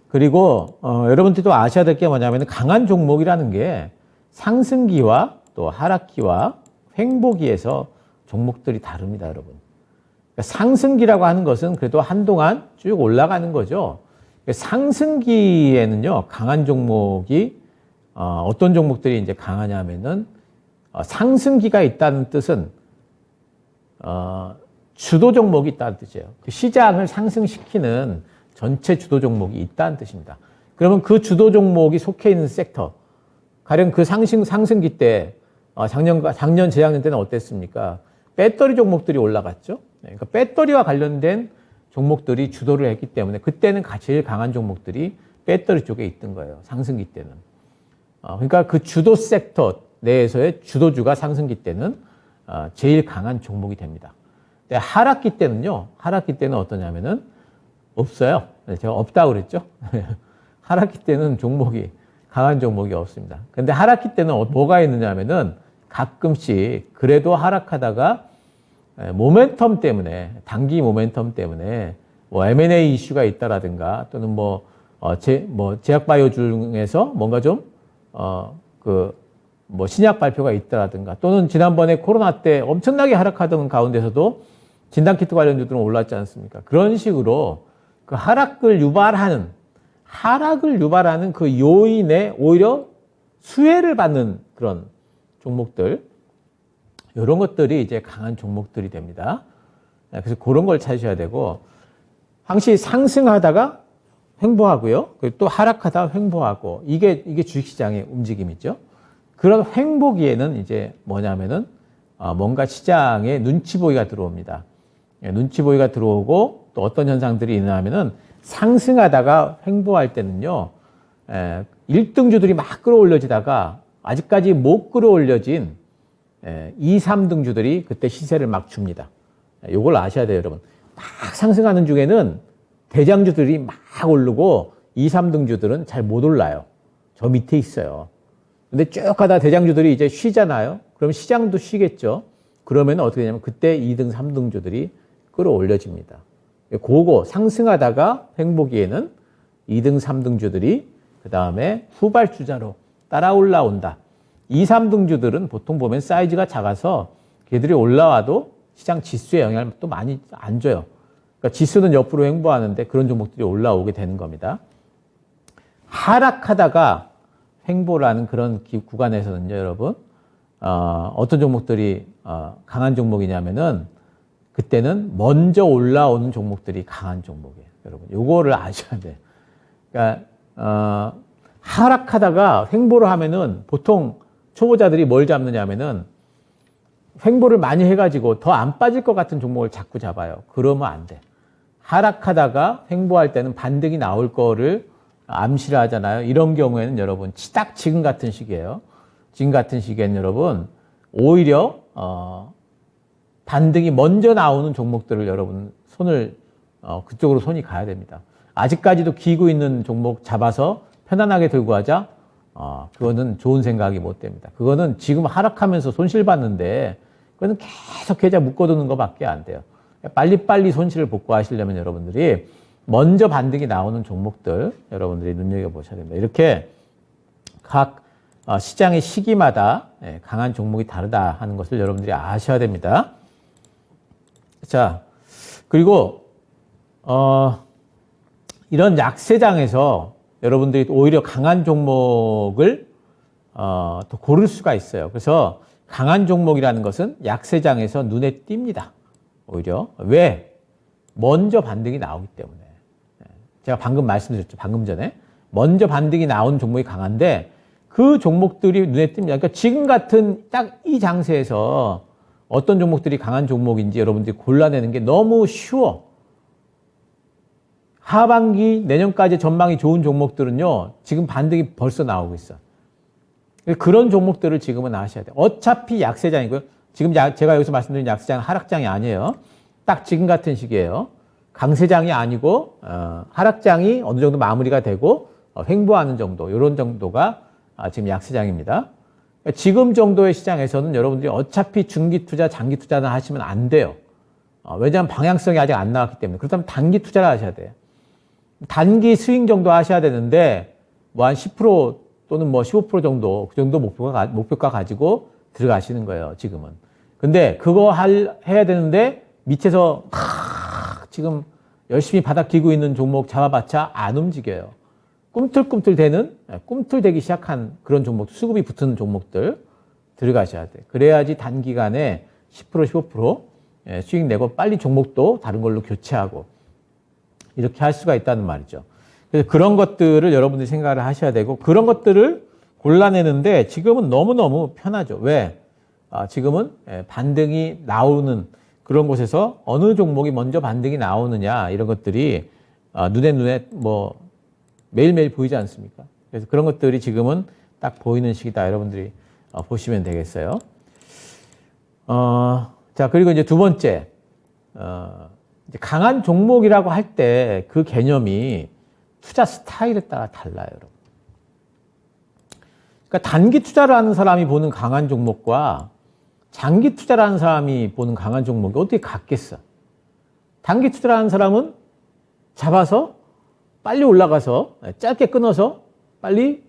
그리고 여러분들이 또 아셔야 될 게 뭐냐면 강한 종목이라는 게 상승기와 또 하락기와 횡보기에서 종목들이 다릅니다, 여러분. 그러니까 상승기라고 하는 것은 그래도 한동안 쭉 올라가는 거죠. 상승기에는요, 강한 종목이 어떤 종목들이 이제 강하냐면은 상승기가 있다는 뜻은 주도 종목이 있다는 뜻이에요. 그 시장을 상승시키는 전체 주도 종목이 있다는 뜻입니다. 그러면 그 주도 종목이 속해 있는 섹터, 가령 그 상승기 때 작년 재작년 때는 어땠습니까? 배터리 종목들이 올라갔죠. 그러니까 배터리와 관련된 종목들이 주도를 했기 때문에 그때는 제일 강한 종목들이 배터리 쪽에 있던 거예요. 상승기 때는. 그러니까 그 주도 섹터 내에서의 주도주가 상승기 때는 제일 강한 종목이 됩니다. 근데 하락기 때는 어떠냐면은 없어요. 제가 없다고 그랬죠. 하락기 때는 강한 종목이 없습니다. 근데 하락기 때는 뭐가 있느냐면은 가끔씩 그래도 하락하다가 모멘텀 때문에, 단기 모멘텀 때문에 뭐 M&A 이슈가 있다라든가 또는 제약바이오 중에서 뭔가 좀 신약 발표가 있다라든가 또는 지난번에 코로나 때 엄청나게 하락하던 가운데서도 진단키트 관련주들은 올랐지 않습니까? 그런 식으로 그 하락을 유발하는 그 요인에 오히려 수혜를 받는 그런 종목들, 이런 것들이 이제 강한 종목들이 됩니다. 그래서 그런 걸 찾으셔야 되고, 항시 상승하다가 횡보하고요. 그리고 또 하락하다가 횡보하고, 이게 주식시장의 움직임이죠. 그런 횡보기에는 이제 뭐냐면은, 뭔가 시장에 눈치 보기가 들어옵니다. 눈치 보기가 들어오고, 또 어떤 현상들이 있냐면은, 상승하다가 횡보할 때는요, 1등주들이 막 끌어올려지다가, 아직까지 못 끌어올려진 2, 3등주들이 그때 시세를 막 줍니다. 이걸 아셔야 돼요, 여러분. 막 상승하는 중에는 대장주들이 막 오르고 2, 3등주들은 잘 못 올라요. 저 밑에 있어요. 근데 쭉 가다 대장주들이 이제 쉬잖아요. 그럼 시장도 쉬겠죠. 그러면 어떻게 되냐면 그때 2등, 3등주들이 끌어올려집니다. 그거 상승하다가 횡보기에는 2등, 3등주들이 그 다음에 후발주자로 따라 올라온다. 2, 3등주들은 보통 보면 사이즈가 작아서 걔들이 올라와도 시장 지수에 영향을 또 많이 안 줘요. 그러니까 지수는 옆으로 횡보하는데 그런 종목들이 올라오게 되는 겁니다. 하락하다가 횡보라는 그런 구간에서는요, 여러분, 어떤 종목들이 강한 종목이냐면은 그때는 먼저 올라오는 종목들이 강한 종목이에요, 여러분. 요거를 아셔야 돼요. 그러니까 하락하다가 횡보를 하면은 보통 초보자들이 뭘 잡느냐면은 횡보를 많이 해가지고 더 안 빠질 것 같은 종목을 자꾸 잡아요. 그러면 안 돼. 하락하다가 횡보할 때는 반등이 나올 거를 암시를 하잖아요. 이런 경우에는 여러분 딱 지금 같은 시기예요. 지금 같은 시기에는 여러분 오히려 반등이 먼저 나오는 종목들을 여러분 그쪽으로 손이 가야 됩니다. 아직까지도 기고 있는 종목 잡아서 편안하게 들고 하자. 그거는 좋은 생각이 못 됩니다. 그거는 지금 하락하면서 손실 봤는데, 그거는 계속 계좌 묶어두는 것밖에 안 돼요. 빨리빨리 손실을 복구하시려면 여러분들이 먼저 반등이 나오는 종목들, 여러분들이 눈여겨보셔야 됩니다. 이렇게 각 시장의 시기마다 강한 종목이 다르다 하는 것을 여러분들이 아셔야 됩니다. 자, 그리고, 이런 약세장에서 여러분들이 오히려 강한 종목을, 또 고를 수가 있어요. 그래서 강한 종목이라는 것은 약세장에서 눈에 띕니다. 오히려. 왜? 먼저 반등이 나오기 때문에. 제가 방금 말씀드렸죠. 방금 전에. 먼저 반등이 나온 종목이 강한데 그 종목들이 눈에 띕니다. 그러니까 지금 같은 딱 이 장세에서 어떤 종목들이 강한 종목인지 여러분들이 골라내는 게 너무 쉬워. 하반기 내년까지 전망이 좋은 종목들은요. 지금 반등이 벌써 나오고 있어. 그런 종목들을 지금은 아셔야 돼요. 어차피 약세장이고요. 지금 제가 여기서 말씀드린 약세장은 하락장이 아니에요. 딱 지금 같은 시기예요. 강세장이 아니고 하락장이 어느 정도 마무리가 되고 횡보하는 정도, 이런 정도가 지금 약세장입니다. 지금 정도의 시장에서는 여러분들이 어차피 중기 투자, 장기 투자는 하시면 안 돼요. 왜냐하면 방향성이 아직 안 나왔기 때문에. 그렇다면 단기 투자를 하셔야 돼요. 단기 스윙 정도 하셔야 되는데 뭐 한 10% 또는 뭐 15% 정도, 그 정도 목표가 가지고 들어가시는 거예요, 지금은. 근데 그거 해야 되는데 밑에서 지금 열심히 바닥 기고 있는 종목 잡아봤자 안 움직여요. 꿈틀되기 시작한 그런 종목, 수급이 붙은 종목들 들어가셔야 돼. 그래야지 단기간에 10%, 15% 수익 내고 빨리 종목도 다른 걸로 교체하고 이렇게 할 수가 있다는 말이죠. 그래서 그런 것들을 여러분들이 생각을 하셔야 되고 그런 것들을 골라내는데 지금은 너무너무 편하죠. 왜? 지금은 반등이 나오는 그런 곳에서 어느 종목이 먼저 반등이 나오느냐 이런 것들이 눈에 뭐 매일매일 보이지 않습니까? 그래서 그런 것들이 지금은 딱 보이는 시기다. 여러분들이 보시면 되겠어요. 자, 그리고 이제 두 번째, 이제 강한 종목이라고 할 때 그 개념이 투자 스타일에 따라 달라요, 여러분. 그러니까 단기 투자를 하는 사람이 보는 강한 종목과 장기 투자를 하는 사람이 보는 강한 종목이 어떻게 같겠어? 단기 투자를 하는 사람은 잡아서 빨리 올라가서 짧게 끊어서 빨리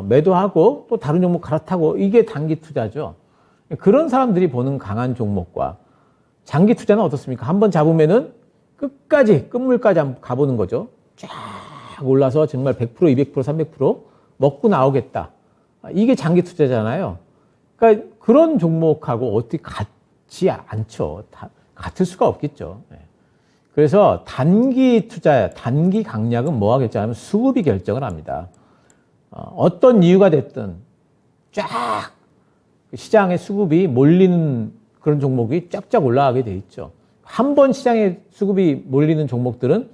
매도하고 또 다른 종목 갈아타고 이게 단기 투자죠. 그런 사람들이 보는 강한 종목과 장기 투자는 어떻습니까? 한번 잡으면은 끝까지 끝물까지 한번 가보는 거죠. 쫙 올라서 정말 100%, 200%, 300% 먹고 나오겠다. 이게 장기 투자잖아요. 그러니까 그런 종목하고 어떻게 같지 않죠. 같을 수가 없겠죠. 그래서 단기 투자, 단기 강약은 뭐가 결정하면 수급이 결정을 합니다. 어떤 이유가 됐든 쫙 시장의 수급이 몰리는 그런 종목이 쫙쫙 올라가게 돼 있죠. 한 번 시장에 수급이 몰리는 종목들은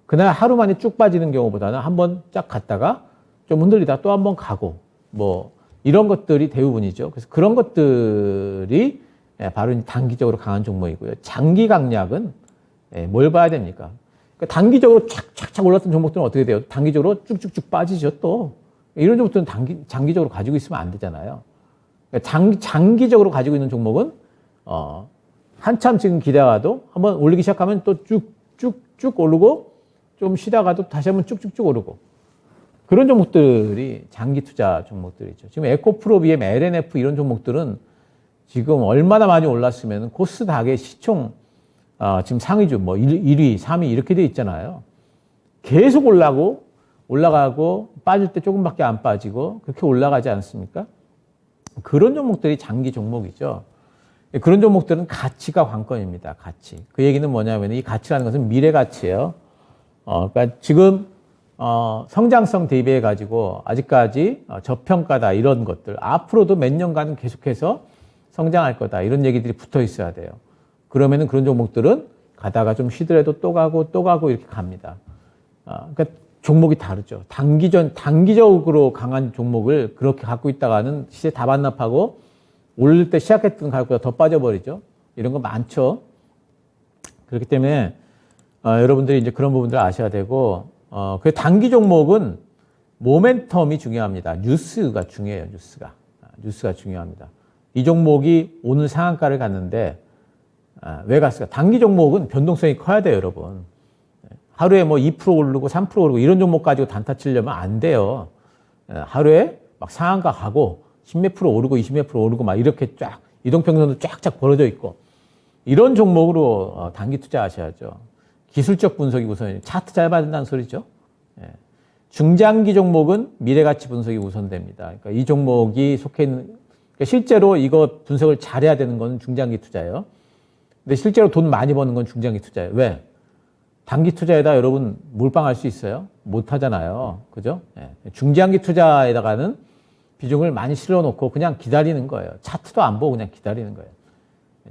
그날 하루 만에 쭉 빠지는 경우보다는 한 번 쫙 갔다가 좀 흔들리다 또 한 번 가고 뭐 이런 것들이 대부분이죠. 그래서 그런 것들이 바로 단기적으로 강한 종목이고요. 장기 강약은 뭘 봐야 됩니까? 그러니까 단기적으로 착착착 올랐던 종목들은 어떻게 돼요? 단기적으로 쭉쭉쭉 빠지죠, 또. 이런 종목들은 장기적으로 가지고 있으면 안 되잖아요. 그러니까 장기적으로 가지고 있는 종목은, 한참 지금 기다려도 한번 올리기 시작하면 또 쭉쭉쭉 오르고 좀 쉬다가도 다시 한번 쭉쭉쭉 오르고 그런 종목들이 장기 투자 종목들이죠. 지금 에코프로 BM, LNF 이런 종목들은 지금 얼마나 많이 올랐으면 코스닥의 시총 지금 상위주 뭐 1위, 3위 이렇게 돼 있잖아요. 계속 올라가고 빠질 때 조금밖에 안 빠지고 그렇게 올라가지 않습니까? 그런 종목들이 장기 종목이죠. 그런 종목들은 가치가 관건입니다. 가치. 그 얘기는 뭐냐면 이 가치라는 것은 미래 가치예요. 그러니까 지금 성장성 대비해 가지고 아직까지 저평가다 이런 것들 앞으로도 몇 년간은 계속해서 성장할 거다 이런 얘기들이 붙어 있어야 돼요. 그러면은 그런 종목들은 가다가 좀 쉬더라도 또 가고 이렇게 갑니다. 그러니까 종목이 다르죠. 단기적으로 강한 종목을 그렇게 갖고 있다가는 시세 다 반납하고 오를 때 시작했던 가격보다 더 빠져버리죠. 이런 거 많죠. 그렇기 때문에 여러분들이 이제 그런 부분들을 아셔야 되고 그 단기 종목은 모멘텀이 중요합니다. 뉴스가 중요해요. 뉴스가 중요합니다. 이 종목이 오늘 상한가를 갔는데 왜 갔을까? 단기 종목은 변동성이 커야 돼요, 여러분. 하루에 뭐 2% 오르고 3% 오르고 이런 종목 가지고 단타 치려면 안 돼요. 하루에 막 상한가 가고 10몇 프로 오르고 20몇 프로 오르고 막 이렇게 쫙 이동평선도 쫙쫙 벌어져 있고 이런 종목으로 단기 투자하셔야죠. 기술적 분석이 우선이에요. 차트 잘 봐야 된다는 소리죠. 예. 중장기 종목은 미래가치 분석이 우선됩니다. 그러니까 이 종목이 속해 있는, 그러니까 실제로 이거 분석을 잘해야 되는 건 중장기 투자예요. 근데 실제로 돈 많이 버는 건 중장기 투자예요. 왜? 단기 투자에다 여러분 몰빵할 수 있어요? 못 하잖아요. 그죠? 예. 중장기 투자에다가는 비중을 많이 실어놓고 그냥 기다리는 거예요. 차트도 안 보고 그냥 기다리는 거예요.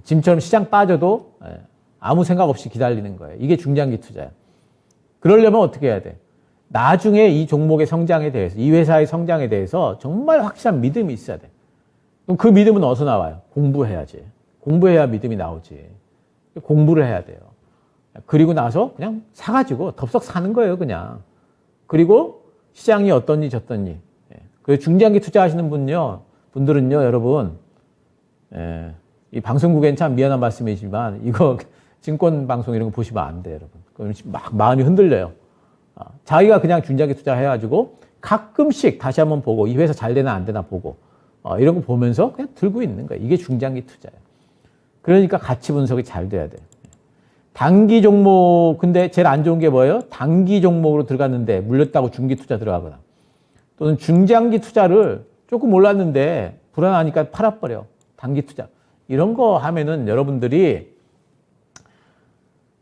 지금처럼 시장 빠져도 아무 생각 없이 기다리는 거예요. 이게 중장기 투자예요. 그러려면 어떻게 해야 돼? 나중에 이 종목의 성장에 대해서, 이 회사의 성장에 대해서 정말 확실한 믿음이 있어야 돼. 그럼 그 믿음은 어디서 나와요? 공부해야지. 공부해야 믿음이 나오지. 공부를 해야 돼요. 그리고 나서 그냥 사가지고 덥석 사는 거예요, 그냥. 그리고 시장이 어떻니 저떻니. 그 중장기 투자하시는 분들은요, 여러분, 이 방송국엔 참 미안한 말씀이지만 이거 증권 방송 이런 거 보시면 안 돼요, 여러분. 그럼 막 마음이 흔들려요. 자기가 그냥 중장기 투자해가지고 가끔씩 다시 한번 보고 이 회사 잘 되나 안 되나 보고 이런 거 보면서 그냥 들고 있는 거예요. 이게 중장기 투자예요. 그러니까 가치 분석이 잘 돼야 돼요. 단기 종목, 근데 제일 안 좋은 게 뭐예요? 단기 종목으로 들어갔는데 물렸다고 중기 투자 들어가거나 또는 중장기 투자를 조금 올랐는데 불안하니까 팔아버려. 단기 투자. 이런 거 하면은 여러분들이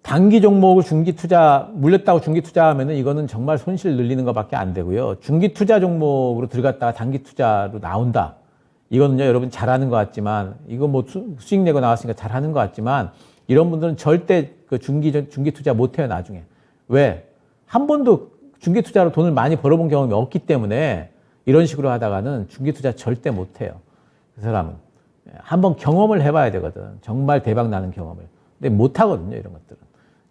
단기 종목을 중기 투자, 물렸다고 중기 투자 하면은 이거는 정말 손실 늘리는 것밖에 안 되고요. 중기 투자 종목으로 들어갔다가 단기 투자로 나온다. 이거는요, 여러분 잘하는 것 같지만, 이거 뭐 수익 내고 나왔으니까 잘하는 것 같지만, 이런 분들은 절대 그 중기 투자 못 해요, 나중에. 왜? 한 번도 중기 투자로 돈을 많이 벌어본 경험이 없기 때문에 이런 식으로 하다가는 중기 투자 절대 못 해요. 그 사람은. 한번 경험을 해봐야 되거든. 정말 대박 나는 경험을. 근데 못 하거든요, 이런 것들은.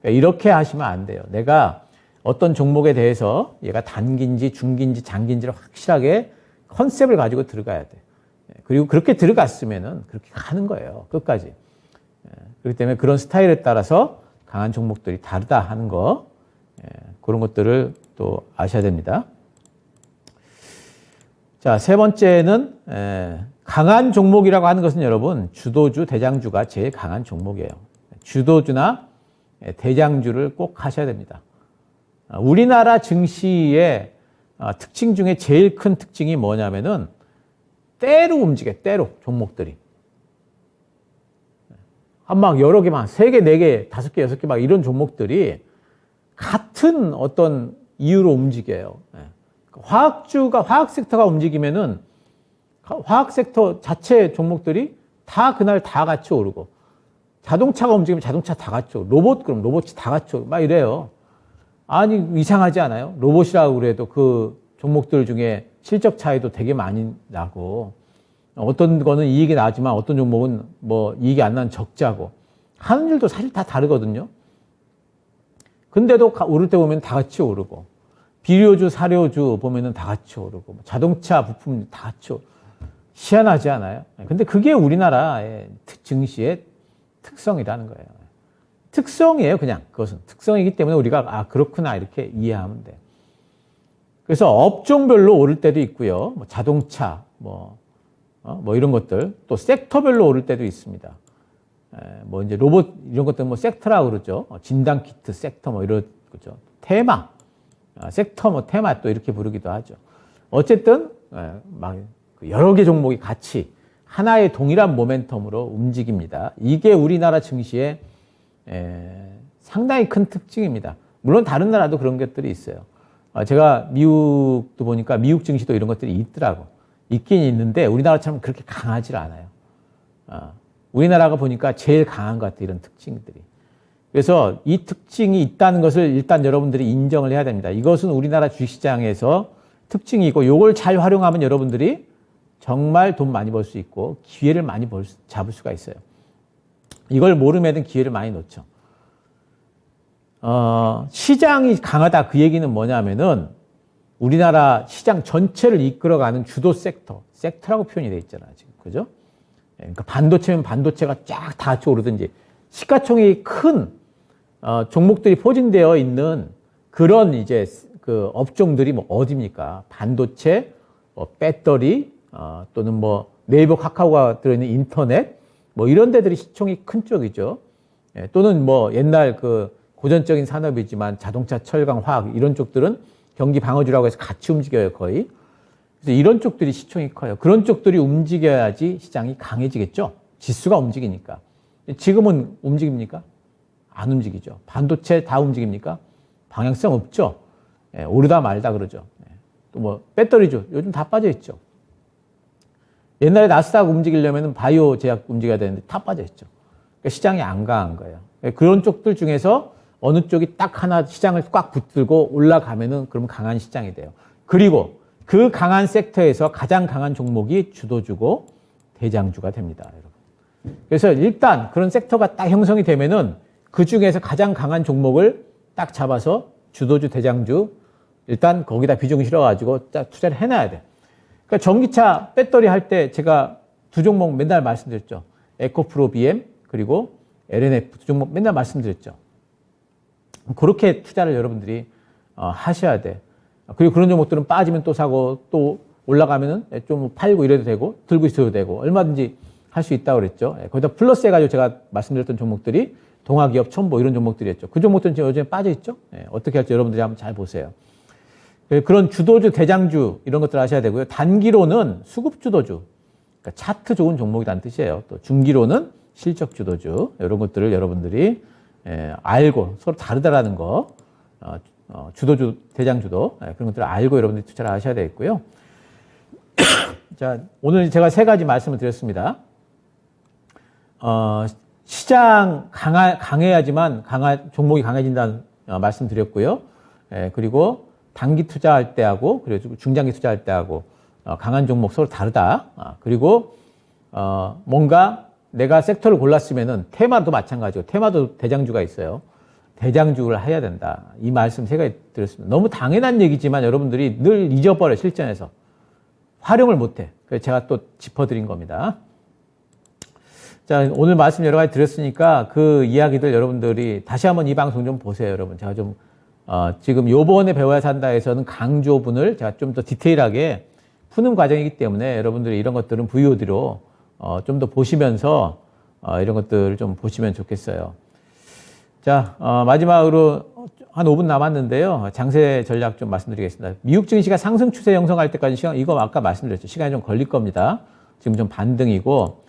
그러니까 이렇게 하시면 안 돼요. 내가 어떤 종목에 대해서 얘가 단기인지 중기인지 장기인지를 확실하게 컨셉을 가지고 들어가야 돼. 그리고 그렇게 들어갔으면은 그렇게 가는 거예요. 끝까지. 그렇기 때문에 그런 스타일에 따라서 강한 종목들이 다르다 하는 거, 그런 것들을 또 아셔야 됩니다. 자, 세 번째는 강한 종목이라고 하는 것은 여러분 주도주, 대장주가 제일 강한 종목이에요. 주도주나 대장주를 꼭 하셔야 됩니다. 우리나라 증시의 특징 중에 제일 큰 특징이 뭐냐면은 때로 움직여, 때로 종목들이. 막 여러 개, 막 3개, 4개, 5개, 6개 막 이런 종목들이 같은 어떤 이유로 움직여요. 화학주가, 화학 섹터가 움직이면은 화학 섹터 자체 종목들이 다 그날 다 같이 오르고, 자동차가 움직이면 자동차 다 같이 오르고, 로봇, 그럼 로봇이 다 같이 오르고, 막 이래요. 아니, 이상하지 않아요? 로봇이라고 그래도 그 종목들 중에 실적 차이도 되게 많이 나고, 어떤 거는 이익이 나지만 어떤 종목은 뭐 이익이 안 나는 적자고, 하는 일도 사실 다 다르거든요. 근데도 오를 때 보면 다 같이 오르고, 비료주, 사료주 보면은 다 같이 오르고, 자동차 부품 다 같이 오르고, 희한하지 않아요? 근데 그게 우리나라의 증시의 특성이라는 거예요. 특성이에요, 그냥. 그것은. 특성이기 때문에 우리가, 그렇구나, 이렇게 이해하면 돼요. 그래서 업종별로 오를 때도 있고요. 뭐 자동차, 뭐 이런 것들. 또 섹터별로 오를 때도 있습니다. 뭐 이제 로봇, 이런 것들 뭐 섹터라고 그러죠. 진단키트 섹터 뭐 이런 거죠. 테마. 섹터 뭐 테마 또 이렇게 부르기도 하죠. 어쨌든, 막 여러 개 종목이 같이 하나의 동일한 모멘텀으로 움직입니다. 이게 우리나라 증시의 상당히 큰 특징입니다. 물론 다른 나라도 그런 것들이 있어요. 제가 미국도 보니까 미국 증시도 이런 것들이 있더라고. 있긴 있는데 우리나라처럼 그렇게 강하지 않아요. 우리나라가 보니까 제일 강한 것 같아요. 이런 특징들이. 그래서 이 특징이 있다는 것을 일단 여러분들이 인정을 해야 됩니다. 이것은 우리나라 주식시장에서 특징이고 이걸 잘 활용하면 여러분들이 정말 돈 많이 벌 수 있고 기회를 많이 잡을 수가 있어요. 이걸 모르면 기회를 많이 놓죠. 시장이 강하다 그 얘기는 뭐냐면은 우리나라 시장 전체를 이끌어가는 주도 섹터라고 표현이 되어 있잖아요. 지금. 그죠? 그러니까 반도체면 반도체가 쫙 다 같이 오르든지 시가총액이 큰 종목들이 포진되어 있는 그런 이제 그 업종들이 뭐 어디입니까? 반도체, 배터리, 또는 뭐 네이버 카카오가 들어있는 인터넷, 뭐 이런 데들이 시총이 큰 쪽이죠. 또는 뭐 옛날 그 고전적인 산업이지만 자동차, 철강, 화학 이런 쪽들은 경기 방어주라고 해서 같이 움직여요, 거의. 그래서 이런 쪽들이 시총이 커요. 그런 쪽들이 움직여야지 시장이 강해지겠죠. 지수가 움직이니까. 지금은 움직입니까? 안 움직이죠. 반도체 다 움직입니까? 방향성 없죠. 오르다 말다 그러죠. 또 뭐 배터리죠. 요즘 다 빠져 있죠. 옛날에 나스닥 움직이려면 바이오 제약 움직여야 되는데 다 빠져 있죠. 그러니까 시장이 안 강한 거예요. 그런 쪽들 중에서 어느 쪽이 딱 하나 시장을 꽉 붙들고 올라가면은 그러면 강한 시장이 돼요. 그리고 그 강한 섹터에서 가장 강한 종목이 주도주고 대장주가 됩니다, 여러분. 그래서 일단 그런 섹터가 딱 형성이 되면은 그 중에서 가장 강한 종목을 딱 잡아서 주도주, 대장주 일단 거기다 비중 실어가지고 딱 투자를 해놔야 돼. 그러니까 전기차 배터리 할 때 제가 두 종목 맨날 말씀드렸죠. 에코프로 BM 그리고 LNF 두 종목 맨날 말씀드렸죠. 그렇게 투자를 여러분들이 하셔야 돼. 그리고 그런 종목들은 빠지면 또 사고 또 올라가면은 좀 팔고 이래도 되고 들고 있어도 되고 얼마든지 할 수 있다고 그랬죠. 거기다 플러스 해가지고 제가 말씀드렸던 종목들이 동아기업, 첨보 이런 종목들이었죠. 그 종목들은 지금 요즘에 빠져 있죠. 어떻게 할지 여러분들이 한번 잘 보세요. 그런 주도주, 대장주 이런 것들 하셔야 되고요. 단기로는 수급 주도주, 그러니까 차트 좋은 종목이라는 뜻이에요. 또 중기로는 실적 주도주 이런 것들을 여러분들이 알고 서로 다르다라는 거, 주도주, 대장주도 그런 것들을 알고 여러분들이 투자를 하셔야 되겠고요. 자, 오늘 제가 세 가지 말씀을 드렸습니다. 시장 강해야지만 종목이 강해진다는 말씀드렸고요. 그리고 단기 투자할 때하고 그리고 중장기 투자할 때하고 강한 종목 서로 다르다. 그리고 뭔가 내가 섹터를 골랐으면은 테마도 마찬가지고 테마도 대장주가 있어요. 대장주를 해야 된다. 이 말씀 세 가지 드렸습니다. 너무 당연한 얘기지만 여러분들이 늘 잊어버려 실전에서 활용을 못해. 그래서 제가 또 짚어드린 겁니다. 자, 오늘 말씀 여러 가지 드렸으니까 그 이야기들 여러분들이 다시 한번 이 방송 좀 보세요, 여러분. 제가 좀 지금 요번에 배워야 산다에서는 강조분을 제가 좀 더 디테일하게 푸는 과정이기 때문에 여러분들이 이런 것들은 VOD로 좀 더 보시면서 이런 것들을 좀 보시면 좋겠어요. 자, 마지막으로 한 5분 남았는데요. 장세 전략 좀 말씀드리겠습니다. 미국 증시가 상승 추세 형성할 때까지 시간, 이거 아까 말씀드렸죠. 시간이 좀 걸릴 겁니다. 지금 좀 반등이고,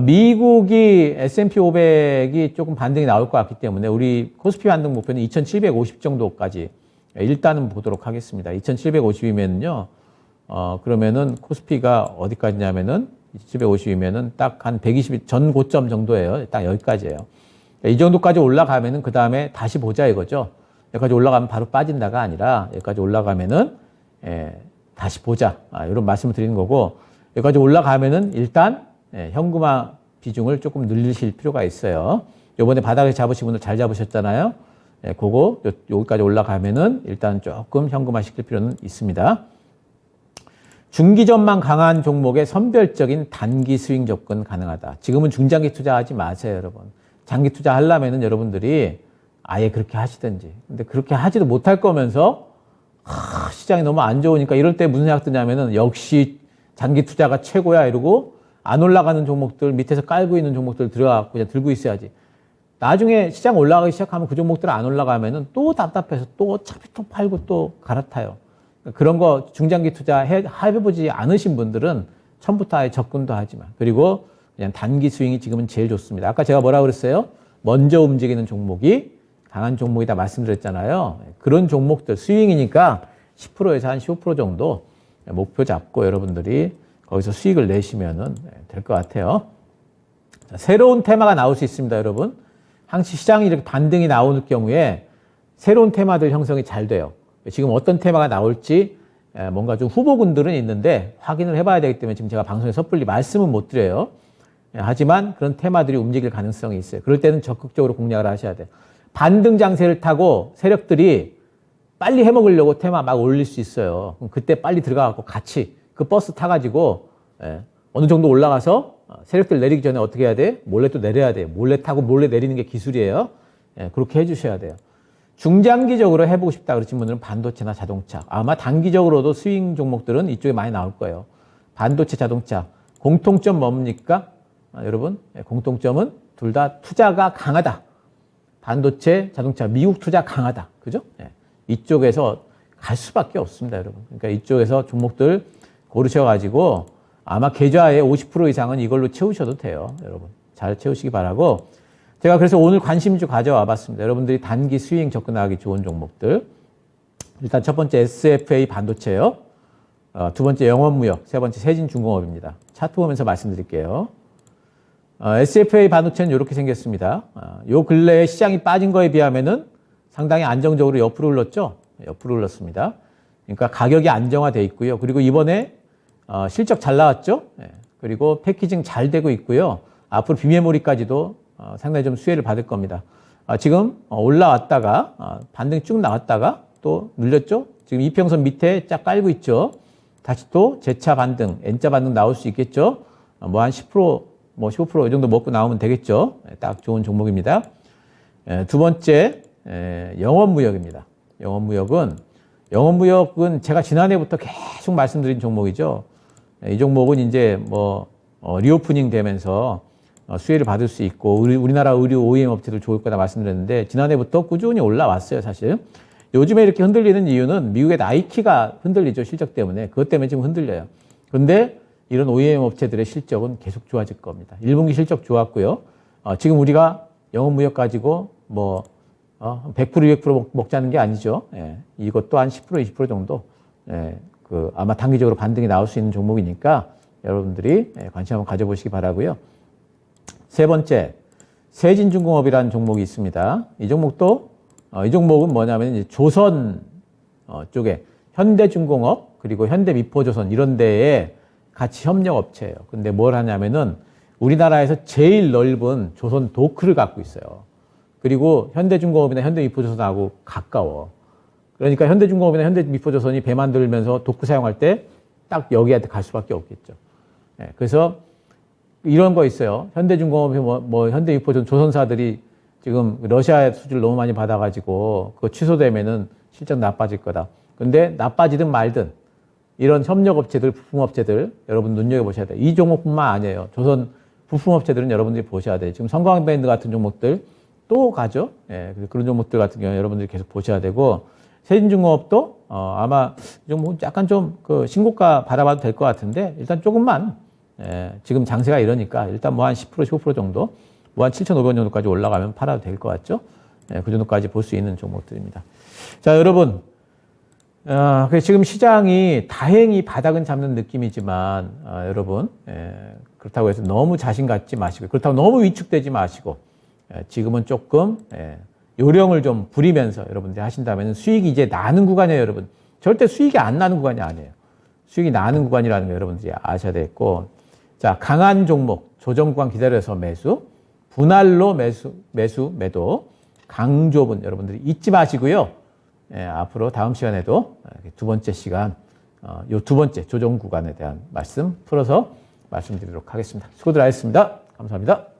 미국이 S&P 500이 조금 반등이 나올 것 같기 때문에 우리 코스피 반등 목표는 2750 정도까지 일단은 보도록 하겠습니다. 2750이면요, 그러면은 코스피가 어디까지냐면은 2750이면은 딱 한 120 전 고점 정도예요. 딱 여기까지예요. 이 정도까지 올라가면은 그 다음에 다시 보자 이거죠. 여기까지 올라가면 바로 빠진다가 아니라 여기까지 올라가면은 다시 보자. 이런 말씀을 드리는 거고, 여기까지 올라가면은 일단 현금화 비중을 조금 늘리실 필요가 있어요. 요번에 바닥에 잡으신 분들 잘 잡으셨잖아요. 그거 여기까지 올라가면은 일단 조금 현금화 시킬 필요는 있습니다. 중기전망 강한 종목에 선별적인 단기 스윙 접근 가능하다. 지금은 중장기 투자하지 마세요, 여러분. 장기 투자 하려면은 여러분들이 아예 그렇게 하시든지. 근데 그렇게 하지도 못할 거면서 시장이 너무 안 좋으니까 이럴 때 무슨 생각 드냐면은 역시 장기 투자가 최고야 이러고 안 올라가는 종목들 밑에서 깔고 있는 종목들 들어가고 그냥 들고 있어야지. 나중에 시장 올라가기 시작하면 그 종목들 안 올라가면은 또 답답해서 또 어차피 또 팔고 또 갈아타요. 그런 거 중장기 투자 해보지 않으신 분들은 처음부터 아예 접근도 하지 마. 그리고 그냥 단기 스윙이 지금은 제일 좋습니다. 아까 제가 뭐라고 그랬어요? 먼저 움직이는 종목이 강한 종목이다 말씀드렸잖아요. 그런 종목들 스윙이니까 10%에서 한 15% 정도 목표 잡고 여러분들이 거기서 수익을 내시면 될 것 같아요. 자, 새로운 테마가 나올 수 있습니다, 여러분. 항시 시장이 이렇게 반등이 나올 경우에 새로운 테마들 형성이 잘 돼요. 지금 어떤 테마가 나올지 뭔가 좀 후보군들은 있는데 확인을 해봐야 되기 때문에 지금 제가 방송에 섣불리 말씀은 못 드려요. 하지만 그런 테마들이 움직일 가능성이 있어요. 그럴 때는 적극적으로 공략을 하셔야 돼요. 반등 장세를 타고 세력들이 빨리 해먹으려고 테마 막 올릴 수 있어요. 그럼 그때 빨리 들어가갖고 같이 그 버스 타가지고 어느 정도 올라가서 세력들 내리기 전에 어떻게 해야 돼? 몰래 또 내려야 돼요. 몰래 타고 몰래 내리는 게 기술이에요. 그렇게 해주셔야 돼요. 중장기적으로 해보고 싶다 그러신 분들은 반도체나 자동차. 아마 단기적으로도 스윙 종목들은 이쪽에 많이 나올 거예요. 반도체, 자동차. 공통점 뭡니까? 여러분, 공통점은 둘 다 투자가 강하다. 반도체, 자동차, 미국 투자 강하다. 그죠? 예. 이쪽에서 갈 수밖에 없습니다, 여러분. 그러니까 이쪽에서 종목들 고르셔가지고 아마 계좌의 50% 이상은 이걸로 채우셔도 돼요, 여러분. 잘 채우시기 바라고. 제가 그래서 오늘 관심주 가져와 봤습니다. 여러분들이 단기 스윙 접근하기 좋은 종목들. 일단 첫 번째 SFA 반도체요. 두 번째 영원무역, 세 번째 세진중공업입니다. 차트 보면서 말씀드릴게요. SFA 반도체는 이렇게 생겼습니다. 요 근래에 시장이 빠진 거에 비하면은 상당히 안정적으로 옆으로 흘렀죠. 옆으로 흘렀습니다. 그러니까 가격이 안정화돼 있고요. 그리고 이번에 실적 잘 나왔죠. 그리고 패키징 잘 되고 있고요. 앞으로 비메모리까지도 상당히 좀 수혜를 받을 겁니다. 지금 올라왔다가 반등이 쭉 나왔다가 또 눌렸죠. 지금 이평선 밑에 쫙 깔고 있죠. 다시 또 Z자 반등, N자 반등 나올 수 있겠죠. 뭐 한 10%, 뭐 15% 이 정도 먹고 나오면 되겠죠. 딱 좋은 종목입니다. 두 번째 영원무역입니다. 영원무역은 제가 지난해부터 계속 말씀드린 종목이죠. 이 종목은 이제 뭐 리오프닝 되면서 수혜를 받을 수 있고 우리나라 의류 OEM 업체들 좋을 거다 말씀드렸는데 지난해부터 꾸준히 올라왔어요, 사실. 요즘에 이렇게 흔들리는 이유는 미국의 나이키가 흔들리죠, 실적 때문에. 그것 때문에 지금 흔들려요. 그런데 이런 OEM 업체들의 실적은 계속 좋아질 겁니다. 1분기 실적 좋았고요. 지금 우리가 영업무역 가지고 뭐 100%, 200% 먹자는 게 아니죠. 예, 이것도 한 10%, 20% 정도 아마 단기적으로 반등이 나올 수 있는 종목이니까 여러분들이 관심 한번 가져보시기 바라고요. 세 번째, 세진중공업이라는 종목이 있습니다. 이 종목은 뭐냐면 이제 조선 쪽에 현대중공업 그리고 현대미포조선 이런 데에 같이 협력업체예요. 근데 뭘 하냐면은 우리나라에서 제일 넓은 조선 도크를 갖고 있어요. 그리고 현대중공업이나 현대미포조선하고 가까워. 그러니까 현대중공업이나 현대미포조선이 배 만들면서 도크 사용할 때 딱 여기한테 갈 수밖에 없겠죠. 그래서 이런 거 있어요. 현대중공업이 현대미포조선 조선사들이 지금 러시아의 수주를 너무 많이 받아가지고 그거 취소되면은 실적 나빠질 거다. 근데 나빠지든 말든 이런 협력업체들, 부품업체들 여러분 눈여겨보셔야 돼요. 이 종목뿐만 아니에요. 조선 부품업체들은 여러분들이 보셔야 돼요. 지금 성광밴드 같은 종목들 또 가죠. 그런 종목들 같은 경우는 여러분들이 계속 보셔야 되고 세진중공업도 아마 좀 약간 좀 그 신고가 바라봐도 될 것 같은데 일단 조금만 지금 장세가 이러니까 일단 뭐 한 10%, 15% 정도 뭐 한 7,500원 정도까지 올라가면 팔아도 될 것 같죠? 그 정도까지 볼 수 있는 종목들입니다. 자, 여러분. 지금 시장이 다행히 바닥은 잡는 느낌이지만, 여러분, 그렇다고 해서 너무 자신 갖지 마시고, 그렇다고 너무 위축되지 마시고, 지금은 조금, 요령을 좀 부리면서 여러분들이 하신다면 수익이 이제 나는 구간이에요, 여러분. 절대 수익이 안 나는 구간이 아니에요. 수익이 나는 구간이라는 거 여러분들이 아셔야 되겠고, 자, 강한 종목, 조정 구간 기다려서 매수, 분할로 매도, 강조분 여러분들이 잊지 마시고요. 앞으로 다음 시간에도 두 번째 시간, 요 두 번째 조정 구간에 대한 말씀 풀어서 말씀드리도록 하겠습니다. 수고들 하셨습니다. 감사합니다.